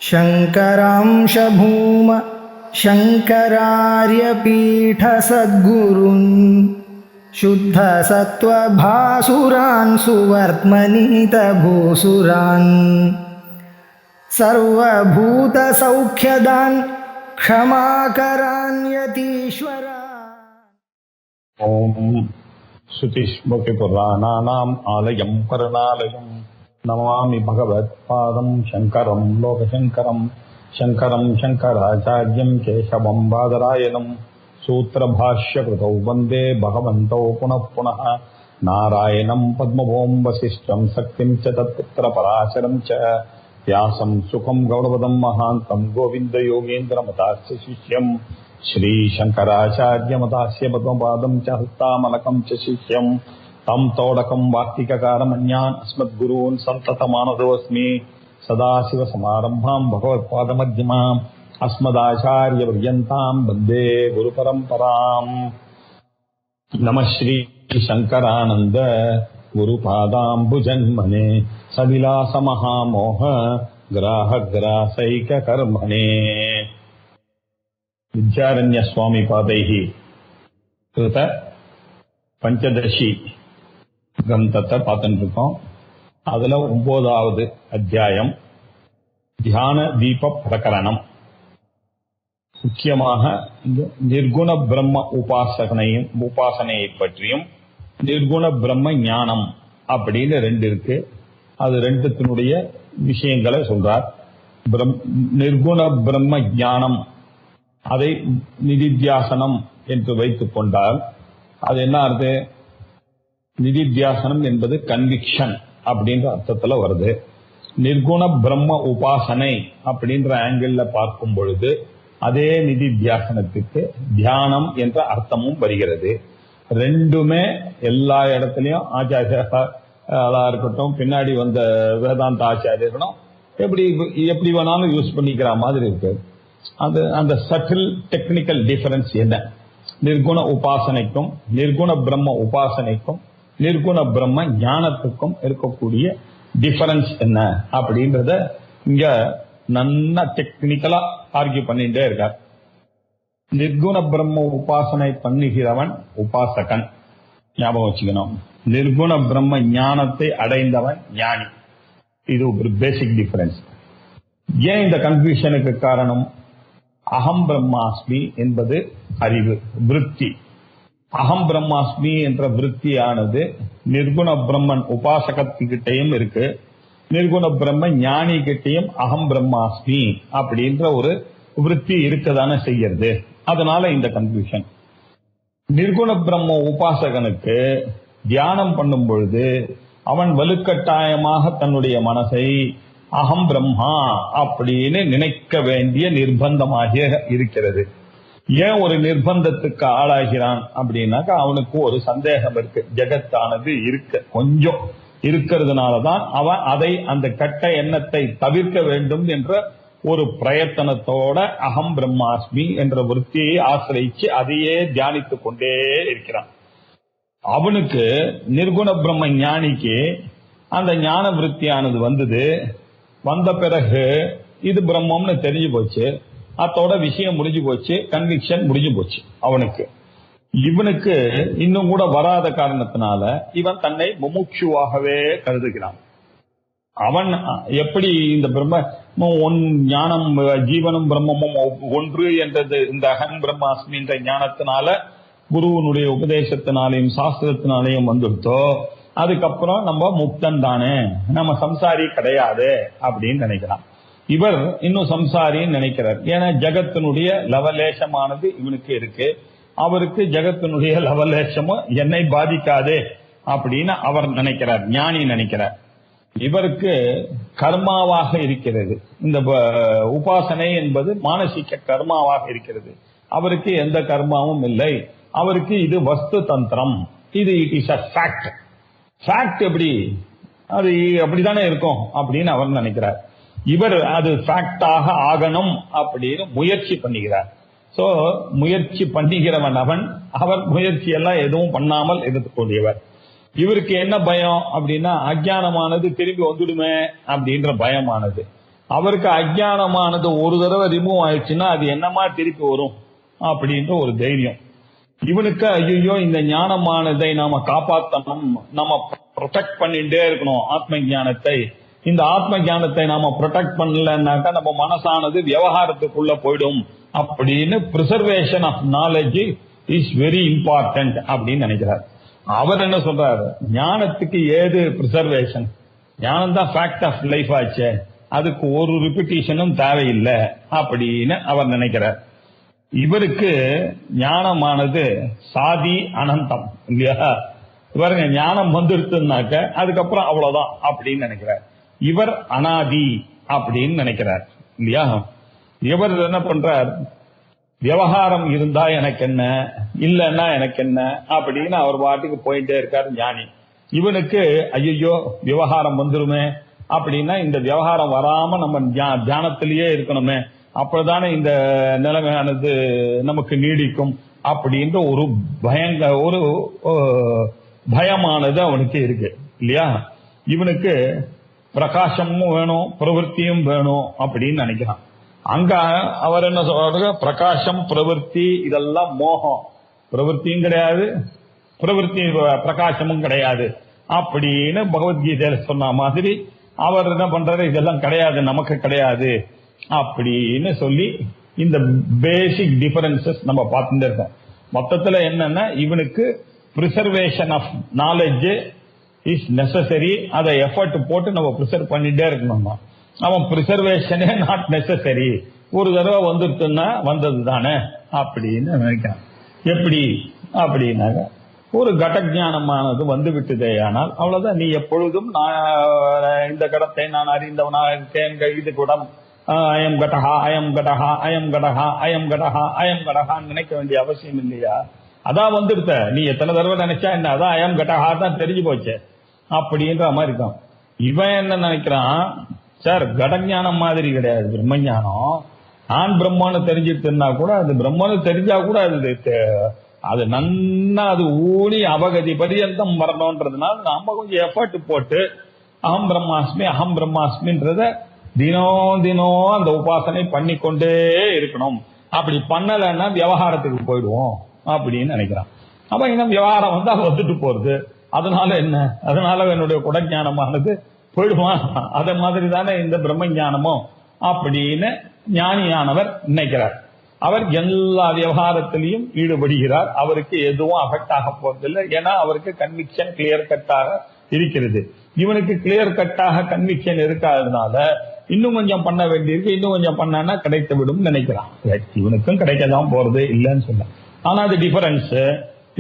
शङ्करांश भूम शङ्करार्यपीठसद्गुरून् शुद्धसत्त्वभासुरान् सुवर्त्मनीतभूसुरान् सर्वभूतसौख्यदान् क्षमाकरान् यतीश्वरान्। ओम श्रुतिस्मृतिपुराणानाम् आलयं करुणालयं नमामि भगवत्पादं शङ्करं लोकशङ्करं शङ्करं शङ्कराचार्यं केशवं बादरायणं सूत्रभाष्यकृतौ वन्दे भगवन्तौ पुनः पुनः नारायणं पद्मभूं वसिष्ठं शक्तिं च तत्पुत्रपराशरं च व्यासं सुखं गौरवदं महान्तं गोविन्दयोगेन्द्रमतास्य शिष्यं श्रीशङ्कराचार्यमतास्य पद्मपादं च हस्तामलकं च शिष्यं तं तोडकं वार्तिककारमन्यान् अस्मद्गुरून् सन्ततमानतोऽस्मि। सदाशिवसमारम्भां भगवत्पादमध्यमाम् अस्मदाचार्यपर्यन्तां वन्दे गुरुपरम्पराम्। नमः श्री शङ्करानन्द गुरुपादाम्बुजन्मने सविलासमहामोह ग्राहग्रासैककर्मणे। विद्यारण्य स्वामी पादैः कृत पंचदशी கிரந்தத்தை பார்த்துட்டு இருக்கோம். அதுல 9வது அத்தியாயம் தியான தீப பிரகரணம். முக்கியமாக நிர்குண பிரம்ம உபாசனையை பற்றியும் நிர்குண பிரம்ம ஞானம் அப்படின்னு 2 இருக்கு. அது 2த்தினுடைய விஷயங்களை சொல்றார். நிர்குண பிரம்ம ஞானம் அதை நிதித்தியாசனம் என்று வைத்துக் கொண்டால் அது என்ன அர்த்தம்? நிதித்தியாசனம் என்பது கன்விக்ஷன் அப்படின்ற அர்த்தத்துல வருது. நிர்குண பிரம்ம உபாசனை அப்படின்ற ஆங்கிள் பார்க்கும் பொழுது அதே நிதித்தியாசனத்துக்கு தியானம் என்ற அர்த்தமும் வருகிறது. 2மே எல்லா இடத்துலயும் ஆச்சாரியா இருக்கட்டும், பின்னாடி வந்த வேதாந்த ஆச்சாரியர்களும் எப்படி வேணாலும் யூஸ் பண்ணிக்கிற மாதிரி இருக்கு. அந்த சட்டில் டெக்னிக்கல் டிஃபரன்ஸ் என்ன? நிர்குண உபாசனைக்கும் நிர்குண பிரம்ம உபாசனைக்கும் நிர்குண பிரம்ம ஞானத்துக்கும் இருக்கக்கூடிய டிஃபரன்ஸ் என்ன அப்படின்றத இங்க நல்லா டெக்னிக்கலா ஆர்கியூ பண்ணிட்டே இருக்கார். நிர்குண பிரம்ம உபாசனை பண்ணுகிறவன் உபாசகன், ஞாபகம் வச்சுக்கணும். நிர்குண பிரம்ம ஞானத்தை அடைந்தவன் ஞானி. இது ஒரு பேசிக் டிஃபரன்ஸ். ஏன் இந்த கன்ஃபியூஷனுக்கு காரணம்? அகம் பிரம்மாஸ்மி என்பது அறிவு, விருத்தி. அகம் பிரம்மாஸ்மி என்ற விருத்தியானது நிர்குண பிரம்மன் உபாசகத்துக்கிட்டையும் இருக்கு, நிர்குண பிரம்ம ஞானி கிட்டையும் அகம் பிரம்மாஸ்மி அப்படின்ற ஒரு விருத்தி இருக்கதானே செய்யறது. அதனால இந்த கன்ஃபியூஷன். நிர்குண பிரம்ம உபாசகனுக்கு தியானம் பண்ணும் பொழுது அவன் வலுக்கட்டாயமாக தன்னுடைய மனசை அகம் பிரம்மா அப்படின்னு நினைக்க வேண்டிய நிர்பந்தமாக இருக்கிறது. ஏன் ஒரு நிர்பந்தத்துக்கு ஆளாகிறான் அப்படின்னாக்கா அவனுக்கு ஒரு சந்தேகம் இருக்கு. ஜெகத்தானது கொஞ்சம் இருக்கிறதுனாலதான் அவன் அந்த கெட்ட எண்ணத்தை தவிர்க்க வேண்டும் என்ற ஒரு பிரயத்தனத்தோட அகம் பிரம்மாஸ்மி என்ற விருத்தியை ஆசிரியிச்சு அதையே தியானித்துக் கொண்டே இருக்கிறான். அவனுக்கு நிர்குண பிரம்ம ஞானிக்கு அந்த ஞான விருத்தியானது வந்த பிறகு இது பிரம்மம்னு தெரிஞ்சு போச்சு. அதோட விஷயம் முடிஞ்சு போச்சு, கன்விக்ஷன் முடிஞ்சு போச்சு அவனுக்கு. இவனுக்கு இன்னும் கூட வராத காரணத்தினால இவன் தன்னை முமுட்சுவாகவே கருதுகிறான். அவன் எப்படி இந்த பிரம்ம ஞானம் ஜீவனும் பிரம்மமும் ஒன்று என்றது இந்த அகம் பிரம்மாஸ்மி என்ற ஞானத்தினால குருவனுடைய உபதேசத்தினாலையும் சாஸ்திரத்தினாலையும் வந்துடுத்தோ, அதுக்கப்புறம் நம்ம முக்தன் தானே, நம்ம சம்சாரி கிடையாது அப்படின்னு நினைக்கிறான். இவர் இன்னும் சம்சாரின்னு நினைக்கிறார். ஏன்னா ஜகத்தினுடைய லவலேசமானது இவனுக்கு இருக்கு. அவருக்கு ஜகத்தினுடைய லவலேசமும் என்னை பாதிக்காதே அப்படின்னு அவர் நினைக்கிறார், ஞானி நினைக்கிறார். இவருக்கு கர்மாவாக இருக்கிறது. இந்த உபாசனை என்பது மானசிக கர்மாவாக இருக்கிறது. அவருக்கு எந்த கர்மாவும் இல்லை. அவருக்கு இது வஸ்து தந்திரம், இது it is a fact. Fact எப்படி அது அப்படித்தானே இருக்கும் அப்படின்னு அவர் நினைக்கிறார். இவர் அது ஃபேக்டாக ஆகணும் அப்படின்னு முயற்சி பண்ணுகிறார். சோ முயற்சி பண்ணுகிறவன் அவர் முயற்சி எல்லாம் எதுவும் பண்ணாமல் இருக்கக்கூடியவர். இவருக்கு என்ன பயம் அப்படின்னா அஜ்ஞானமானது திரும்பி வந்துடுமே அப்படின்ற பயமானது. அவருக்கு அஜ்ஞானமானது ஒரு தடவை ரிமூவ் ஆயிடுச்சுன்னா அது என்னமா திருப்பி வரும் அப்படின்ற ஒரு தைரியம். இவனுக்கு ஐயோ இந்த ஞானமானதை நாம காப்பாற்றணும், நம்ம ப்ரொடெக்ட் பண்ணிட்டே இருக்கணும் ஆத்ம ஞானத்தை. இந்த ஆத்ம ஞானத்தை நாம ப்ரொடெக்ட் பண்ணலன்னாக்கா நம்ம மனசானது விவகாரத்துக்குள்ள போயிடும் அப்படின்னு preservation of knowledge is very important அப்படின்னு நினைக்கிறார். அவர் என்ன சொல்றாரு, ஞானத்துக்கு ஏது பிரிசர்வேஷன், ஞானம் தான் ஃபேக்ட் ஆஃப் லைஃப் ஆச்சு, அதுக்கு ஒரு ரிப்பிட்டேஷனும் தேவையில்லை அப்படின்னு அவர் நினைக்கிறார். இவருக்கு ஞானமானது சாதி அனந்தம் இல்லையா, இவருங்க ஞானம் வந்துருச்சுனாக்க அதுக்கப்புறம் அவ்வளவுதான் அப்படின்னு நினைக்கிறார். இவர் அனாதி அப்படின்னு நினைக்கிறார் இல்லையா. இவர் என்ன பண்றார், விவகாரம் இருந்தா எனக்கு என்ன, இல்லைன்னா எனக்கு என்ன அப்படின்னு அவர் பாட்டுக்கு போயிட்டே இருக்காரு ஞானி. இவனுக்கு ஐயோ விவகாரம் வந்துருமே அப்படின்னா இந்த விவகாரம் வராம நம்ம தியானத்திலேயே இருக்கணுமே, அப்பதானே இந்த நிலைமையானது நமக்கு நீடிக்கும் அப்படின்ற ஒரு ஒரு பயமானது அவனுக்கு இருக்கு இல்லையா. இவனுக்கு பிரகாசமும் வேணும், பிரவൃத்தியும் வேணும் அப்படின்னு நினைக்கிறான். அங்க அவர் என்ன சொல்றாரு, பிரகாசம் பிரவൃத்தி இதெல்லாம் மோகம், பிரவൃத்தியும் கிடையாது பிரவൃத்தி பிரகாசமும் கிடையாது அப்படின்னு பகவத்கீதையில சொன்ன மாதிரி அவர் என்ன பண்றாரு, இதெல்லாம் கிடையாது நமக்கு கிடையாது அப்படின்னு சொல்லி இந்த பேசிக் டிஃபரன்சஸ் நம்ம பார்த்துட்டு இருக்கோம். மொத்தத்துல என்னன்னா இவனுக்கு preservation of knowledge is necessary, அதை எஃபர்ட் போட்டு நம்ம பிரிசர்வ் பண்ணிட்டே இருக்கணும்னா. அவன் பிரிசர்வேஷனே நாட் நெசசரி, ஒரு தடவை வந்துருச்சுன்னா வந்தது தானே அப்படின்னு நினைக்கிறான். எப்படி அப்படின்னாக்க ஒரு கடஜானமானது வந்து விட்டதே ஆனால் அவ்வளவுதான், நீ எப்பொழுதும் இந்த கடத்தை நான் அறிந்தவனா இருக்கேன், இது குடம், அயம் கடஹா அயம் கடஹா அயம் கடஹா அயம் கடஹா அயம் கடஹான்னு நினைக்க வேண்டிய அவசியம் இல்லையா. அதான் வந்துருத்த, நீ எத்தனை தடவை நினைச்சா என்ன, அதான் அயம் கடஹா தான் தெரிஞ்சு போச்சு அப்படின்ற மாதிரி இருக்கும். இவன் என்ன நினைக்கிறான், சார் கடஞானம் மாதிரி கிடையாது பிரம்மஞானம், நான் பிரம்மன்னு தெரிஞ்சிட்டுன்னா கூட அது பிரம்மன்னு தெரிஞ்சா கூட அது நன்னா அது ஊனி அவகதி பரியந்தம் வரணும்ன்றதுனால நாம கொஞ்சம் எஃபர்ட் போட்டு அகம் பிரம்மாஸ்மின்றத தினம் தினம் அந்த உபாசனை பண்ணிக்கொண்டே இருக்கணும். அப்படி பண்ணலைன்னா விவகாரத்துக்கு போயிடுவோம் அப்படின்னு நினைக்கிறான். அப்ப இன்னும் விவகாரம் வந்து அது வந்துட்டு போறது, அதனால என்ன, அதனால என்னுடைய குடஞானமானது போயிடுவான். அத மாதிரி தானே இந்த பிரம்ம ஞானமும் அப்படின்னு ஞானியானவர் நினைக்கிறார். அவர் எல்லா விவகாரத்திலையும் ஈடுபடுகிறார், அவருக்கு எதுவும் அஃபெக்ட் ஆக போறதில்லை. ஏன்னா அவருக்கு கன்விக்ஷன் கிளியர் கட்டாக இருக்கிறது. இவனுக்கு கிளியர் கட்டாக கன்விக்ஷன் இருக்காததுனால இன்னும் கொஞ்சம் பண்ண வேண்டியிருக்கு, இன்னும் கொஞ்சம் பண்ணா கிடைத்து விடும் நினைக்கிறான். இவனுக்கும் கிடைக்கதான் போறது இல்லைன்னு சொல்ல, ஆனா அது டிஃபரன்ஸ்.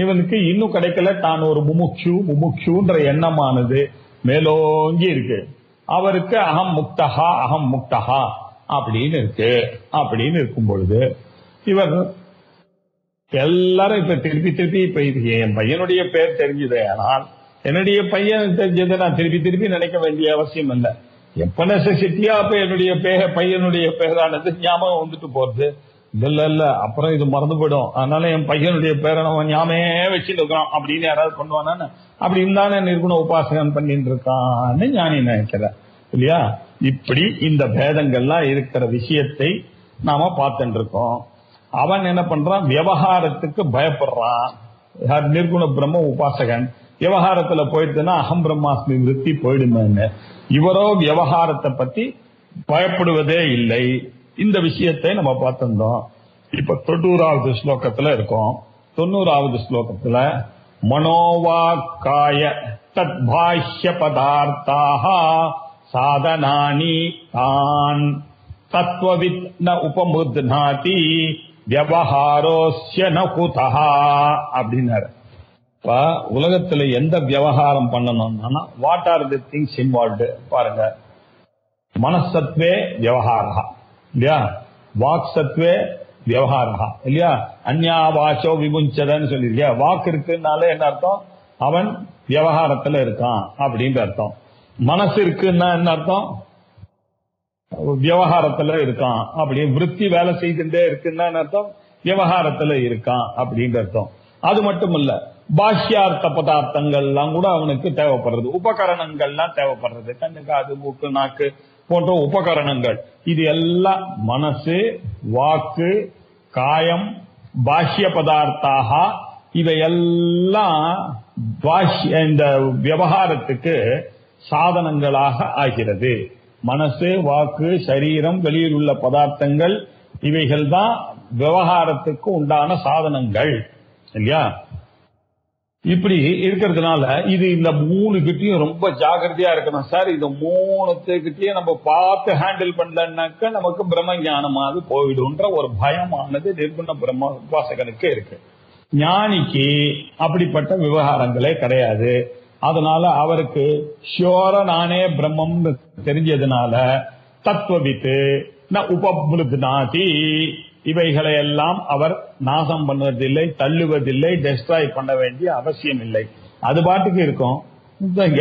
இவனுக்கு இன்னும் கிடைக்கல, தான் ஒரு முமுட்சுன்ற எண்ணமானது மேலோங்கி இருக்கு. அவருக்கு அகம் முக்தஹா அப்படின்னு இருக்கு. அப்படின்னு இருக்கும் பொழுது இவர் எல்லாரும் இப்ப திருப்பி இப்ப என் பையனுடைய பேர் தெரிஞ்சதே, ஆனால் என்னுடைய பையன் தெரிஞ்சதை நான் திருப்பி நினைக்க வேண்டிய அவசியம் இல்லை. எப்ப நெசசிட்டியா அப்ப என்னுடைய பையனுடைய பேரானது ஞாபகம் வந்துட்டு போறது இல்ல, அப்புறம் இது மறந்து போயிடும். அதனால என் பையனுடைய பேரை நம்ம ஞாபகமே வச்சுட்டு இருக்கிறோம் அப்படின்னு யாராவது பண்ணுவானு, அப்படி இருந்தானே நிர்குண உபாசகன் பண்ணிட்டு இருக்கான்னு ஞானி நினைக்கிறேன் இல்லையா. இப்படி இந்த பேதங்கள்லாம் இருக்கிற விஷயத்தை நாம பார்த்துட்டு இருக்கோம். அவன் என்ன பண்றான், விவகாரத்துக்கு பயப்படுறான். நிர்குண பிரம்ம உபாசகன் விவகாரத்துல போயிட்டுன்னா அகம் பிரம்மாஸ்மி விருத்தி போயிடுமே. இவரோ விவகாரத்தை பத்தி பயப்படுவதே இல்லை. இந்த விஷயத்தை நம்ம பார்த்திருந்தோம். இப்ப 90வது ஸ்லோகத்துல இருக்கோம். 90வது ஸ்லோகத்துல மனோவாக்காய தத்பாஷ்ய பதார்த்தாக சாதனானி தான் தத்வவித் ந உபமுத்நாதி வியவஹாரோஸ்ய ந குதஹ அப்படின்னாரு. இப்ப உலகத்துல எந்த விவகாரம் பண்ணணும்னா what are the things involved பாருங்க. மனசத்வே விவகாரா இல்லையா, வாக் சத்வே விவகாரா இல்லையா, அந்யா வாச்சோ விமுஞ்சதன்னு சொல்லிருக்கியா. வாக்கு இருக்குன்னாலே என்ன அர்த்தம், அவன் விவகாரத்துல இருக்கான் அப்படின்ற அர்த்தம். மனசு இருக்குன்னா என்ன அர்த்தம், விவகாரத்துல இருக்கான். அப்படி விருத்தி வேலை செய்துட்டே இருக்குன்னா அர்த்தம் விவகாரத்துல இருக்கான் அப்படின்ற அர்த்தம். அது மட்டும் இல்ல, பாஷ்யார்த்த பதார்த்தங்கள்லாம் கூட அவனுக்கு தேவைப்படுறது, உபகரணங்கள்லாம் தேவைப்படுறது. கண்ணு காது மூக்கு நாக்கு போன்ற உபகரணங்கள், இது எல்லாம் மனசு, வாக்கு, காயம், பாஷ்ய பதார்த்தாக, இவையெல்லாம் இந்த விவகாரத்துக்கு சாதனங்களாக ஆகிறது. மனசு, வாக்கு, சரீரம், வெளியில் உள்ள பதார்த்தங்கள், இவைகள் தான் விவகாரத்துக்கு உண்டான சாதனங்கள் இல்லையா? இப்படி இருக்கிறதுனால இது இந்த 3 கிட்டையும் ரொம்ப ஜாகிரதையா இருக்கணும் சார். இந்த 3 நம்ம பார்த்து ஹேண்டில் பண்ணலன்னாக்க நமக்கு பிரம்ம ஞானமாக போயிடும்ன்ற ஒரு பயமானது நிர்குண பிரம்ம உபாசகனுக்கு இருக்கு. ஞானிக்கு அப்படிப்பட்ட விவகாரங்களே கிடையாது. அதனால அவருக்கு ஷியோரா நானே பிரம்மம் தெரிஞ்சதுனால தத்துவவித்து ந உபமிருத்நாதி, இவைகளை எல்லாம் அவர் நாசம் பண்ணுவதில்லை, தள்ளுவதில்லை, டெஸ்ட்ராய் பண்ண வேண்டிய அவசியம் இல்லை. அது பாட்டுக்கு இருக்கும்.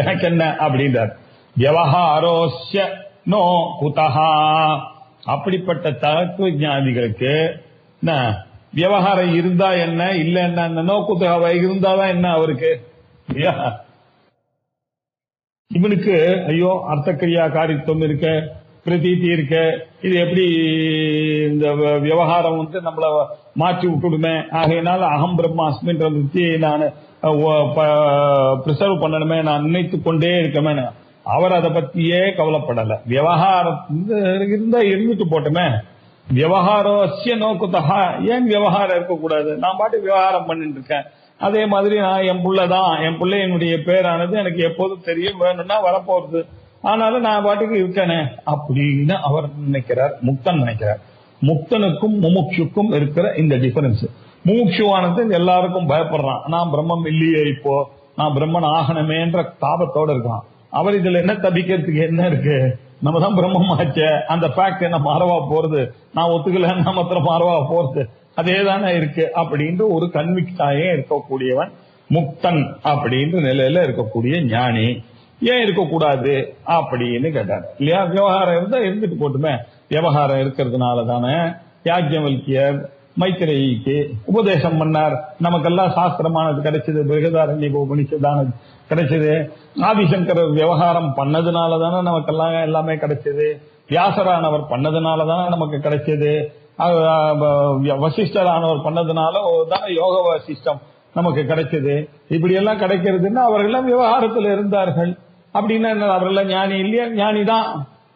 எனக்கு என்ன அப்படின்றார். விவகாரோஸ்ய நோ குதஹா, அப்படிப்பட்ட தத்துவ ஞானிகளுக்கு விவகாரம் இருந்தா என்ன, இல்ல என்ன, நோ குதஹா இருந்தாதான் என்ன அவருக்கு. இவனுக்கு ஐயோ அர்த்தக்கிரியா காரித்துவம் இருக்க, பிரதீதி இருக்க, இது எப்படி இந்த விவகாரம் நம்மள மாற்றி விட்டுடுமே, ஆகையினால அகம் பிரம்மாஸ்மின்ற வித்தியை நான் பிரிசர்வ் பண்ணணுமே, நான் நினைத்து கொண்டே இருக்கமே. அவர் அதை பத்தியே கவலைப்படல. விவகாரம் இருந்தா இருந்துட்டு போட்டுமே, விவகாரோஸ்ய நோக்குதா, ஏன் விவகாரம் இருக்கக்கூடாது? நான் பாட்டு விவகாரம் பண்ணிட்டு இருக்கேன். அதே மாதிரி நான் என் புள்ளதான், என் பிள்ளை என்னுடைய பேரானது எனக்கு எப்போதும் தெரியும், வேணும்னா வரப்போறது, ஆனாலும் நான் பாட்டுக்கு இருக்கேனே அப்படின்னு அவர் நினைக்கிறார். முக்தன் நினைக்கிறார். முக்தனுக்கும் முமுட்சுக்கும் இருக்கிற இந்த டிஃபரன்ஸ். முமுட்சுவானது எல்லாருக்கும் பயப்படுறான். நான் பிரம்மம் இல்லையே, இப்போ நான் பிரம்மன் ஆகணுமேன்ற தாபத்தோட இருக்கான். அவர் இதுல என்ன தப்பிக்கிறதுக்கு என்ன இருக்கு? நம்ம தான் பிரம்மம் ஆச்ச, அந்த ஃபேக்ட் என்ன மாறவா போறது? நான் ஒத்துக்கலன்னா மாத்திரம் மாறவா போறது? அதே தானே இருக்கு அப்படின்ற ஒரு கன்விக்டாயே இருக்கக்கூடியவன் முக்தன் அப்படின்ற நிலையில இருக்கக்கூடிய ஞானி. ஏன் இருக்கக்கூடாது அப்படின்னு கேட்டார் இல்லையா? விவகாரம் இருந்தா இருந்துட்டு போட்டுமே. விவகாரம் இருக்கிறதுனால தானே யாஜ்ஞவல்கியர் மைத்திரேயிக்கு உபதேசம் பண்ணார். நமக்கெல்லாம் சாஸ்திரமானது கிடைச்சது, பிருகதாரண்ய உபனிஷதானது கிடைச்சது. ஆதிசங்கர் விவகாரம் பண்ணதுனால தானே நமக்கெல்லாம் எல்லாமே கிடைச்சது. வியாசரானவர் பண்ணதுனால தானே நமக்கு கிடைச்சது. வசிஷ்டரானவர் பண்ணதுனால தானே யோக வசிஷ்டம் நமக்கு கிடைச்சது. இப்படி எல்லாம் கிடைக்கிறதுன்னா அவர்கள் விவகாரத்தில் இருந்தார்கள். அப்படின்னா அவர்கள் ஞானி இல்லையா? ஞானிதான்,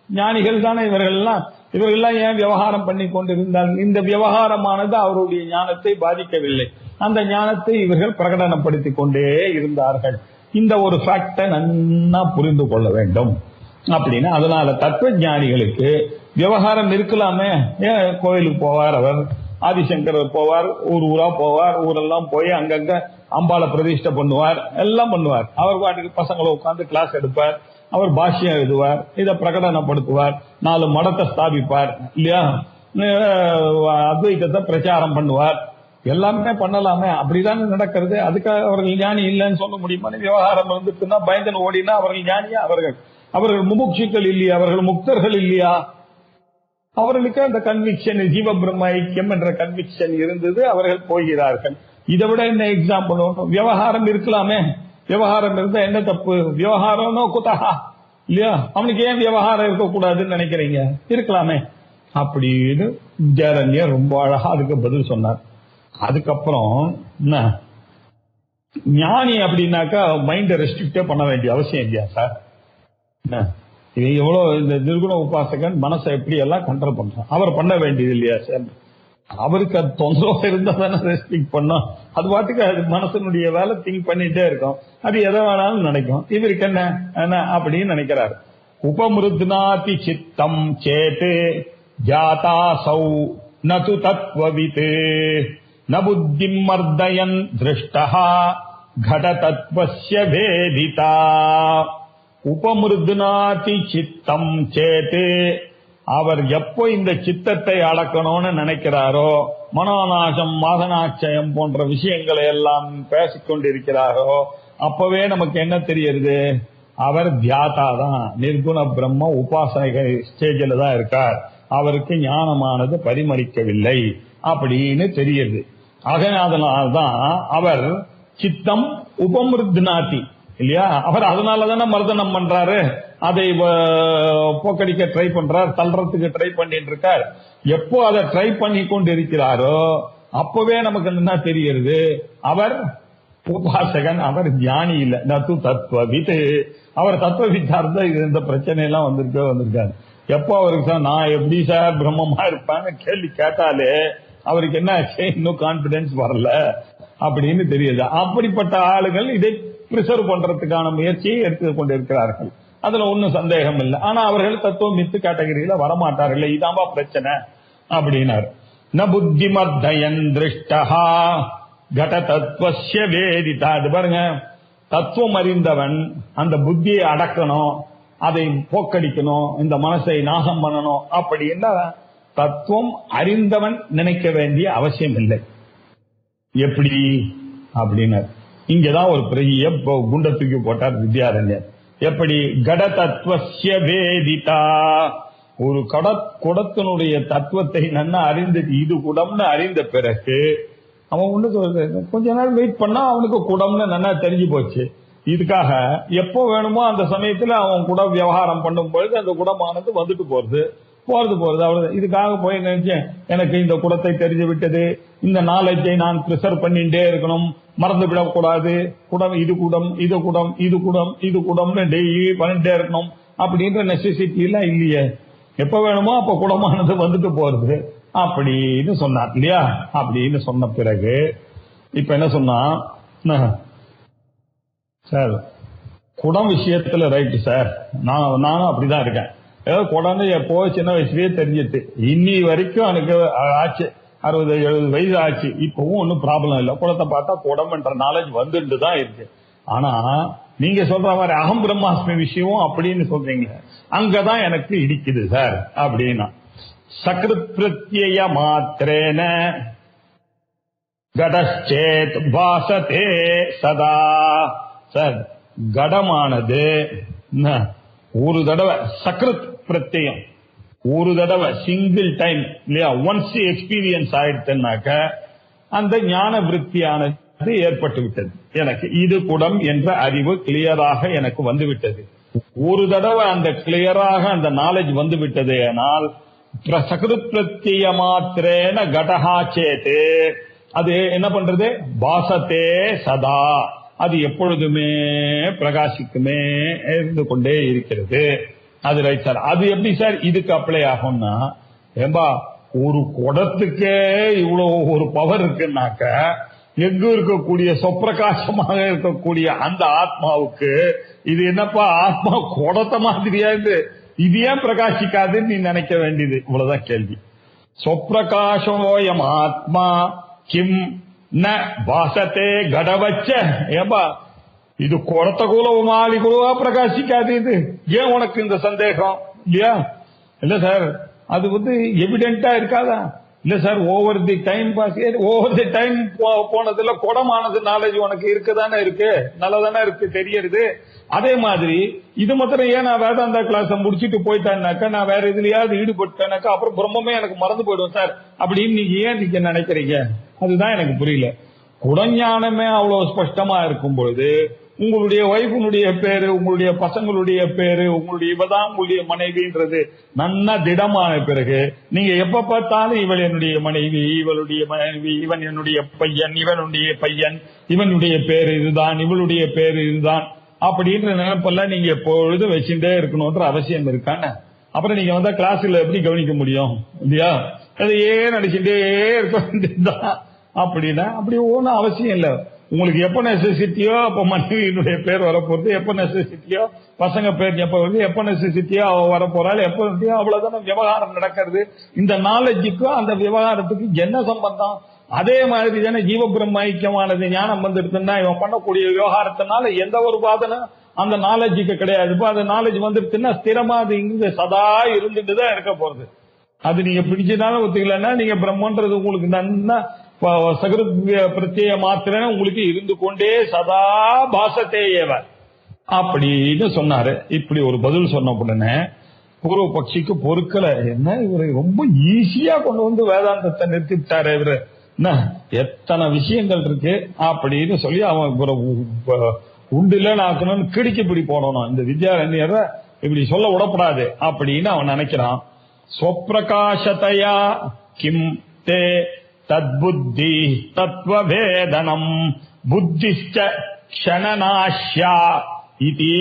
ஞானிகள் தானே இவர்கள்லாம். இவர்கள்லாம் ஏன் விவகாரம் பண்ணி கொண்டிருந்தார்கள்? இந்த விவகாரமானது அவருடைய ஞானத்தை பாதிக்கவில்லை. அந்த ஞானத்தை இவர்கள் பிரகடனப்படுத்திக் கொண்டே இருந்தார்கள். இந்த ஒரு ஃபேக்டை நன்னா புரிந்து கொள்ள வேண்டும் அப்படின்னு. அதனால தத்துவ ஞானிகளுக்கு விவகாரம் இருக்கலாமே. ஏன் கோயிலுக்கு போவார் அவர், ஆதிசங்கர் போவார், ஊரா போவார், ஊரெல்லாம் போய் அங்கங்க அம்பாளை பிரதிஷ்டை பண்ணுவார், எல்லாம் பண்ணுவார். அவர் பாட்டுக்கு பசங்களை உட்கார்ந்து கிளாஸ் எடுப்பார், அவர் பாஷ்யம் எழுதுவார், இதை பிரகடனப்படுத்துவார், 4 மடத்தை ஸ்தாபிப்பார் இல்லையா? அத்வைதத்தை பிரச்சாரம் பண்ணுவார், எல்லாமே பண்ணலாமே. அப்படிதான் நடக்கிறது. அதுக்காக அவர்கள் ஞானி இல்லைன்னு சொல்ல முடியுமா? விவகாரம் இருந்துட்டுன்னா பயந்தன் ஓடினா அவர்கள் ஞானியா? அவர்கள் முமுட்சுக்கள் இல்லையா? அவர்கள் முக்தர்கள் இல்லையா? அவர்களுக்கு அந்த கன்விக்ஷன், ஜீவ பிரம்ம ஐக்கியம் என்ற கன்விக்ஷன் இருந்தது, அவர்கள் போகிறார்கள். இதை விட என்ன எக்ஸாம்பிள்? விவகாரம் இருக்கலாமே. விவகாரம் இருந்தா என்ன தப்பு? விவகாரம் குத்தகா இல்லையா? அவனுக்கு ஏன் விவகாரம் இருக்கக்கூடாதுன்னு நினைக்கிறீங்க? இருக்கலாமே அப்படின்னு ஜெரண்யர் ரொம்ப அழகா அதுக்கு பதில் சொன்னார். அதுக்கப்புறம் என்ன, ஞானி அப்படின்னாக்கா மைண்ட ரெஸ்ட்ரிக்டே பண்ண வேண்டிய அவசியம் இல்லையா சார்? இது எவ்வளவு இந்த நிர்குண உபாசகன் மனசை எப்படி எல்லாம் கண்ட்ரோல் பண்றான், அவர் பண்ண வேண்டியது இல்லையா சார்? அவருக்கு அது தொந்தரவு இருந்தா தானே ரெஸ்ட்ரிக்ட் பண்ணோம். அது பாட்டுக்கு அது மனசனுடைய வேலை திங்க் பண்ணிட்டே இருக்கும், அது எதை வேணாலும் நினைக்கும். இவருக்கு என்ன அப்படின்னு நினைக்கிறாரு. உபமிருத்நாதி சித்தம் சேத்து ஜாதாசௌ நது தத்வவித் ந புத்திம் மர்தயன் திருஷ்டஹ கட தத்வஸ்ய வேதிதா. உபமிருத்நாதி சித்தம் சேத்து, அவர் எப்போ இந்த சித்தத்தை அடக்கணும்னு நினைக்கிறாரோ, மனோநாசம் வாசனாட்சயம் போன்ற விஷயங்களை எல்லாம் பேசிக்கொண்டிருக்கிறாரோ, அப்பவே நமக்கு என்ன தெரியுது? அவர் தியாதா தான், நிர்குண பிரம்ம உபாசனை ஸ்டேஜில் தான் இருக்கார், அவருக்கு ஞானமானது பரிமளிக்கவில்லை அப்படின்னு தெரியுது. அதனால்தான் அவர் சித்தம் உபமிருத்நாதி இல்லையா? அவர் அதனாலதானே மர்தனம் பண்றாரு. அதை போக்கடிக்க ட்ரை பண்றார், தள்ளுறதுக்கு ட்ரை பண்ணிட்டு இருக்கார். எப்போ அதை ட்ரை பண்ணி கொண்டு இருக்கிறாரோ அப்பவே நமக்கு என்ன தெரிகிறது, அவர் உபாசகன், அவர் ஞானி இல்ல, நத்து தத்துவவித். அவர் தத்துவவித்தா இருந்தா இது இந்த பிரச்சனை எல்லாம் வந்திருக்காரு. எப்போ அவருக்கு சார் நான் எப்படி சார் பிரம்மமா இருப்பான்னு கேள்வி கேட்டாலே அவருக்கு என்ன இன்னும் கான்பிடன்ஸ் வரல அப்படின்னு தெரியுது. அப்படிப்பட்ட ஆளுகள் இதை பிரிசர்வ் பண்றதுக்கான முயற்சியை எடுத்துக் கொண்டிருக்கிறார்கள். அதுல ஒன்னும் சந்தேகம் இல்லை. ஆனா அவர்கள் தத்துவம் மித்து கேட்டகரியில வரமாட்டார்கள். இதாம்பா பிரச்சனை அப்படின்னாரு. ந புத்திமர்தயன் திருஷ்டஹா கட தத்துவஸ்ய வேதிதா. அது பாருங்க, தத்துவம் அறிந்தவன் அந்த புத்தியை அடக்கணும், அதை போக்கடிக்கணும், இந்த மனசை நாசம் பண்ணணும் அப்படின்னா தத்துவம் அறிந்தவன் நினைக்க வேண்டிய அவசியம் இல்லை. எப்படி அப்படின்னா இங்கதான் ஒரு பெரிய குண்டத்துக்கு போட்டார் வித்யாரண்யர். எப்படி கட தத்துவஸ்ய வேதிதா, ஒரு குடத்தினுடைய தத்துவத்தை நன்னா அறிந்து இது குடம்னு அறிந்த பிறகு அவன் ஒண்ணு கொஞ்ச நேரம் வெயிட் பண்ணா அவனுக்கு குடம்னு நன்னா தெரிஞ்சு போச்சு. இதுக்காக எப்போ வேணுமோ அந்த சமயத்துல அவன் கூட விவகாரம் பண்ணும் பொழுது அந்த குடமானது வந்துட்டு போறது அவ்வளவு. இதுக்காக போய் நினைச்சேன் எனக்கு இந்த குடத்தை தெரிஞ்சு விட்டது, இந்த நாலேஜை நான் பிரிசர்வ் பண்ணிட்டே இருக்கணும், மறந்து விடக்கூடாது, குடம் இது குடம் இது குடம் இது குடம் இது குடம்னு டெய்லி பண்ணிட்டே இருக்கணும் அப்படின்ற நெசசிட்டி எல்லாம் இல்லையே. எப்ப வேணுமோ அப்ப குடமானது வந்துட்டு போறது அப்படின்னு சொன்னார் இல்லையா. அப்படின்னு சொன்ன பிறகு இப்ப என்ன சொன்னா, சார் குடம் விஷயத்துல ரைட்டு சார், நானும் அப்படிதான் இருக்கேன். ஏதோ குடம்னு எப்போ சின்ன வயசுலயே தெரிஞ்சிட்டு இன்னி வரைக்கும் எனக்கு ஆச்சு, 60-70 வயசு ஆச்சு, இப்பவும் ஒன்னும் ப்ராப்ளம் இல்லை. குடத்தை பார்த்தா குடம் என்ற நாலேஜ் வந்துட்டு தான் இருக்கு. ஆனா நீங்க சொல்ற மாதிரி அகம் பிரம்மாஸ்மி விஷயம் அப்படின்னு சொல்றீங்க, அங்கதான் எனக்கு இடிக்குது சார் அப்படின்னா. சக்ருத் பிரத்யய மாத்திரேன கடச்சேத் வாசதே சதா. சார் கடமானது ஒரு தடவை சக்ருத் பிரத்யம், ஒரு தடவை சிங்கிள் டைம் இல்லையா, ஒன்ஸ் எக்ஸ்பீரியன்ஸ் ஆயிடுச்சுன்னாக்க அந்த ஞான விருத்தியானது ஏற்பட்டு விட்டது. எனக்கு இது குடம் என்ற அறிவு கிளியராக எனக்கு வந்து விட்டது. ஒரு தடவை அந்த கிளியராக அந்த நாலேஜ் வந்து விட்டது. ஆனால் சக்ருத் பிரத்ய மாத்திரேன கடஹா சேத்து, அது என்ன பண்றது, பாசத்தே சதா, அது எப்பொழுதுமே பிரகாசிக்குமே இருந்து கொண்டே இருக்கிறது. அது ரைட் சார். அது எப்படி சார் இதுக்கு அப்ளை ஆகும்னா, ஏம்பா ஒரு குடத்துக்கே இவ்வளவு ஒரு பவர் இருக்குன்னாக்க எங்கு இருக்கக்கூடிய சொப்பிரகாசமாக இருக்கக்கூடிய அந்த ஆத்மாவுக்கு இது என்னப்பா ஆத்மா குடத்த மாதிரியா இது ஏன் பிரகாசிக்காதுன்னு நீ நினைக்க வேண்டியது. இவ்வளவுதான் கேள்வி. சொப்பிரகாசோயம் ஆத்மா கிம் ந பாசத்தே கடவச்ச. ஏம்பா இது குடத்த கூட மாலி கூடவா பிரகாசிக்காது, இது ஏன் உனக்கு இந்த சந்தேகம் இல்லையா? இல்ல சார் அது எவிடென்டா இருக்காதா? இல்ல sir over the time pass, over the time போனதுல குடமானது நாலேஜ் உனக்கு இருக்குதானே, இருக்கு நல்லதானே இருக்கு தெரியறது. அதே மாதிரி இது மாத்திரம் ஏன் நான் வேதாந்தா கிளாஸ் முடிச்சுட்டு போயிட்டான்னாக்கா, நான் வேற இதுலயாவது ஈடுபட்டேனாக்கா அப்புறம் பிரம்மமே எனக்கு மறந்து போயிடும் சார் அப்படின்னு நீங்க ஏன் நீங்க நினைக்கிறீங்க? அதுதான் எனக்கு புரியல. குடஞானமே அவ்வளவு ஸ்பஷ்டமா இருக்கும் பொழுது உங்களுடைய வைஃபுனுடைய பேரு, உங்களுடைய பசங்களுடைய பேரு, உங்களுடைய இவதான் உங்களுடைய மனைவின்றது நன்னா திடமான பிறகு நீங்க எப்ப பார்த்தாலும் இவள் என்னுடைய மனைவி, இவளுடைய மனைவி, இவன் என்னுடைய பையன், இவனுடைய பையன், இவனுடைய பேரு இதுதான், இவளுடைய பேரு இதுதான் அப்படின்ற நினைப்பெல்லாம் நீங்க எப்பொழுதும் வச்சுட்டே இருக்கணும்ன்ற அவசியம் இருக்கான. அப்புறம் நீங்க வந்தா கிளாஸ்ல எப்படி கவனிக்க முடியும் இல்லையா? அதையே நடிச்சுட்டே இருக்க வேண்டியதுதான். அப்படின்னா அப்படி ஒன்னும் அவசியம் இல்லை. உங்களுக்கு எப்ப நெசசிட்டியோ அப்ப மனைவியினுடைய பேர் வரப்போறது, எப்ப நெசசிட்டியோ பசங்க பேர் எப்ப வருது, எப்ப நெசசிட்டியோ அவ வரப்போறாள், எப்ப அவ்வளவுதான விவகாரம் நடக்கிறது. இந்த நாலேஜுக்கும் அந்த விவகாரத்துக்கு என்ன சம்பந்தம்? அதே மாதிரி தானே ஜீவ பிரம்ம ஐக்கியமானது ஞானம் வந்துடுதுன்னா இவன் பண்ணக்கூடிய விவகாரத்தினால எந்த ஒரு பாதனை அந்த நாலேஜுக்கு கிடையாது. இப்ப அந்த நாலேஜ் வந்துடுச்சுன்னா ஸ்திரமா அது இங்க சதா இருந்துட்டு தான் இருக்க போறது. அது நீங்க பிடிச்சதாலும் ஒத்துக்கலன்னா நீங்க பிரம்மன்றது உங்களுக்கு நன்னா சகருத் பிரத்ய மாத்திரன்னு உங்களுக்கு இருந்து கொண்டே சதா பாசத்தேயவ அப்படின்னு சொன்னாரு. இப்படி ஒரு பதில் சொன்ன உடனே பூர்வ பட்சிக்கு பொறுக்கல. என்ன இவரு ரொம்ப ஈஸியா கொண்டு வந்து வேதாந்தத்தை நிறுத்திட்டாரு இவரு, என்ன எத்தனை விஷயங்கள் இருக்கு அப்படின்னு சொல்லி அவன் உண்டுல நாக்கணும்னு கிடிக்கு பிடி போடணும். இந்த வித்யாரண்யரை இப்படி சொல்ல விடப்படாது அப்படின்னு அவன் நினைக்கிறான். ஸ்வப்பிரகாசதையா கிம் தே தத்புத்தி தத்வவேதனம் புத்திஷ்ச க்ஷணநாஷ்யா இதி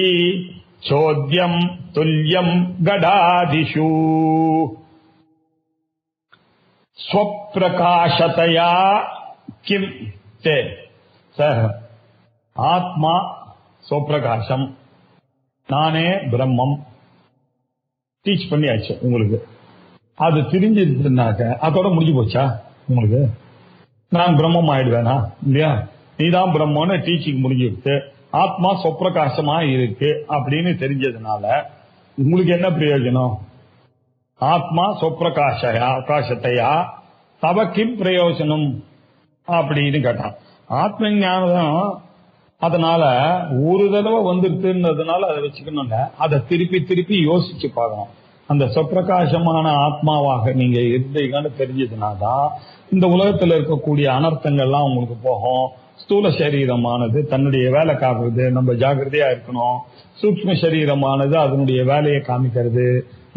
சோத்யம் துல்யம் கடாதிஷு. ஸ்வப்பிரகாசதையா கிம் தே சார், ஆத்மா ஸ்வப்பிரகாசம், நானே பிரம்மம் டீச் பண்ணியாச்சு உங்களுக்கு. அது தெரிஞ்சிருந்தாக்க அதோட முடிஞ்சு போச்சா உங்களுக்கு? நான் பிரம்மம் ஆயிடுவேனா இல்லையா? நீதான் பிரம்மன்னு டீச்சிங் முடிஞ்சிருக்கு. ஆத்மா சொப்பிரகாசமா இருக்கு அப்படின்னு தெரிஞ்சதுனால உங்களுக்கு என்ன பிரயோஜனம்? ஆத்மா சொப்பிரகாசத்தையா தவ கிம் பிரயோஜனம் அப்படின்னு கேட்டான். ஆத்ம ஞானம் அதனால ஒரு தடவை வந்துருக்குன்றதுனால அதை வச்சுக்கணும்ல, அதை திருப்பி திருப்பி யோசிச்சு பார்க்கணும். அந்த சொப்பிரகாசமான ஆத்மாவாக நீங்க இருந்தீங்கன்னு தெரிஞ்சதுனாதான் இந்த உலகத்துல இருக்கக்கூடிய அனர்த்தங்கள்லாம் உங்களுக்கு போகும். ஸ்தூல சரீரமானது தன்னுடைய வேலை காக்குறது, நம்ம ஜாகிரதையா இருக்கணும். சூக்ஷ்ம சரீரமானது அதனுடைய வேலையை காமிக்கிறது,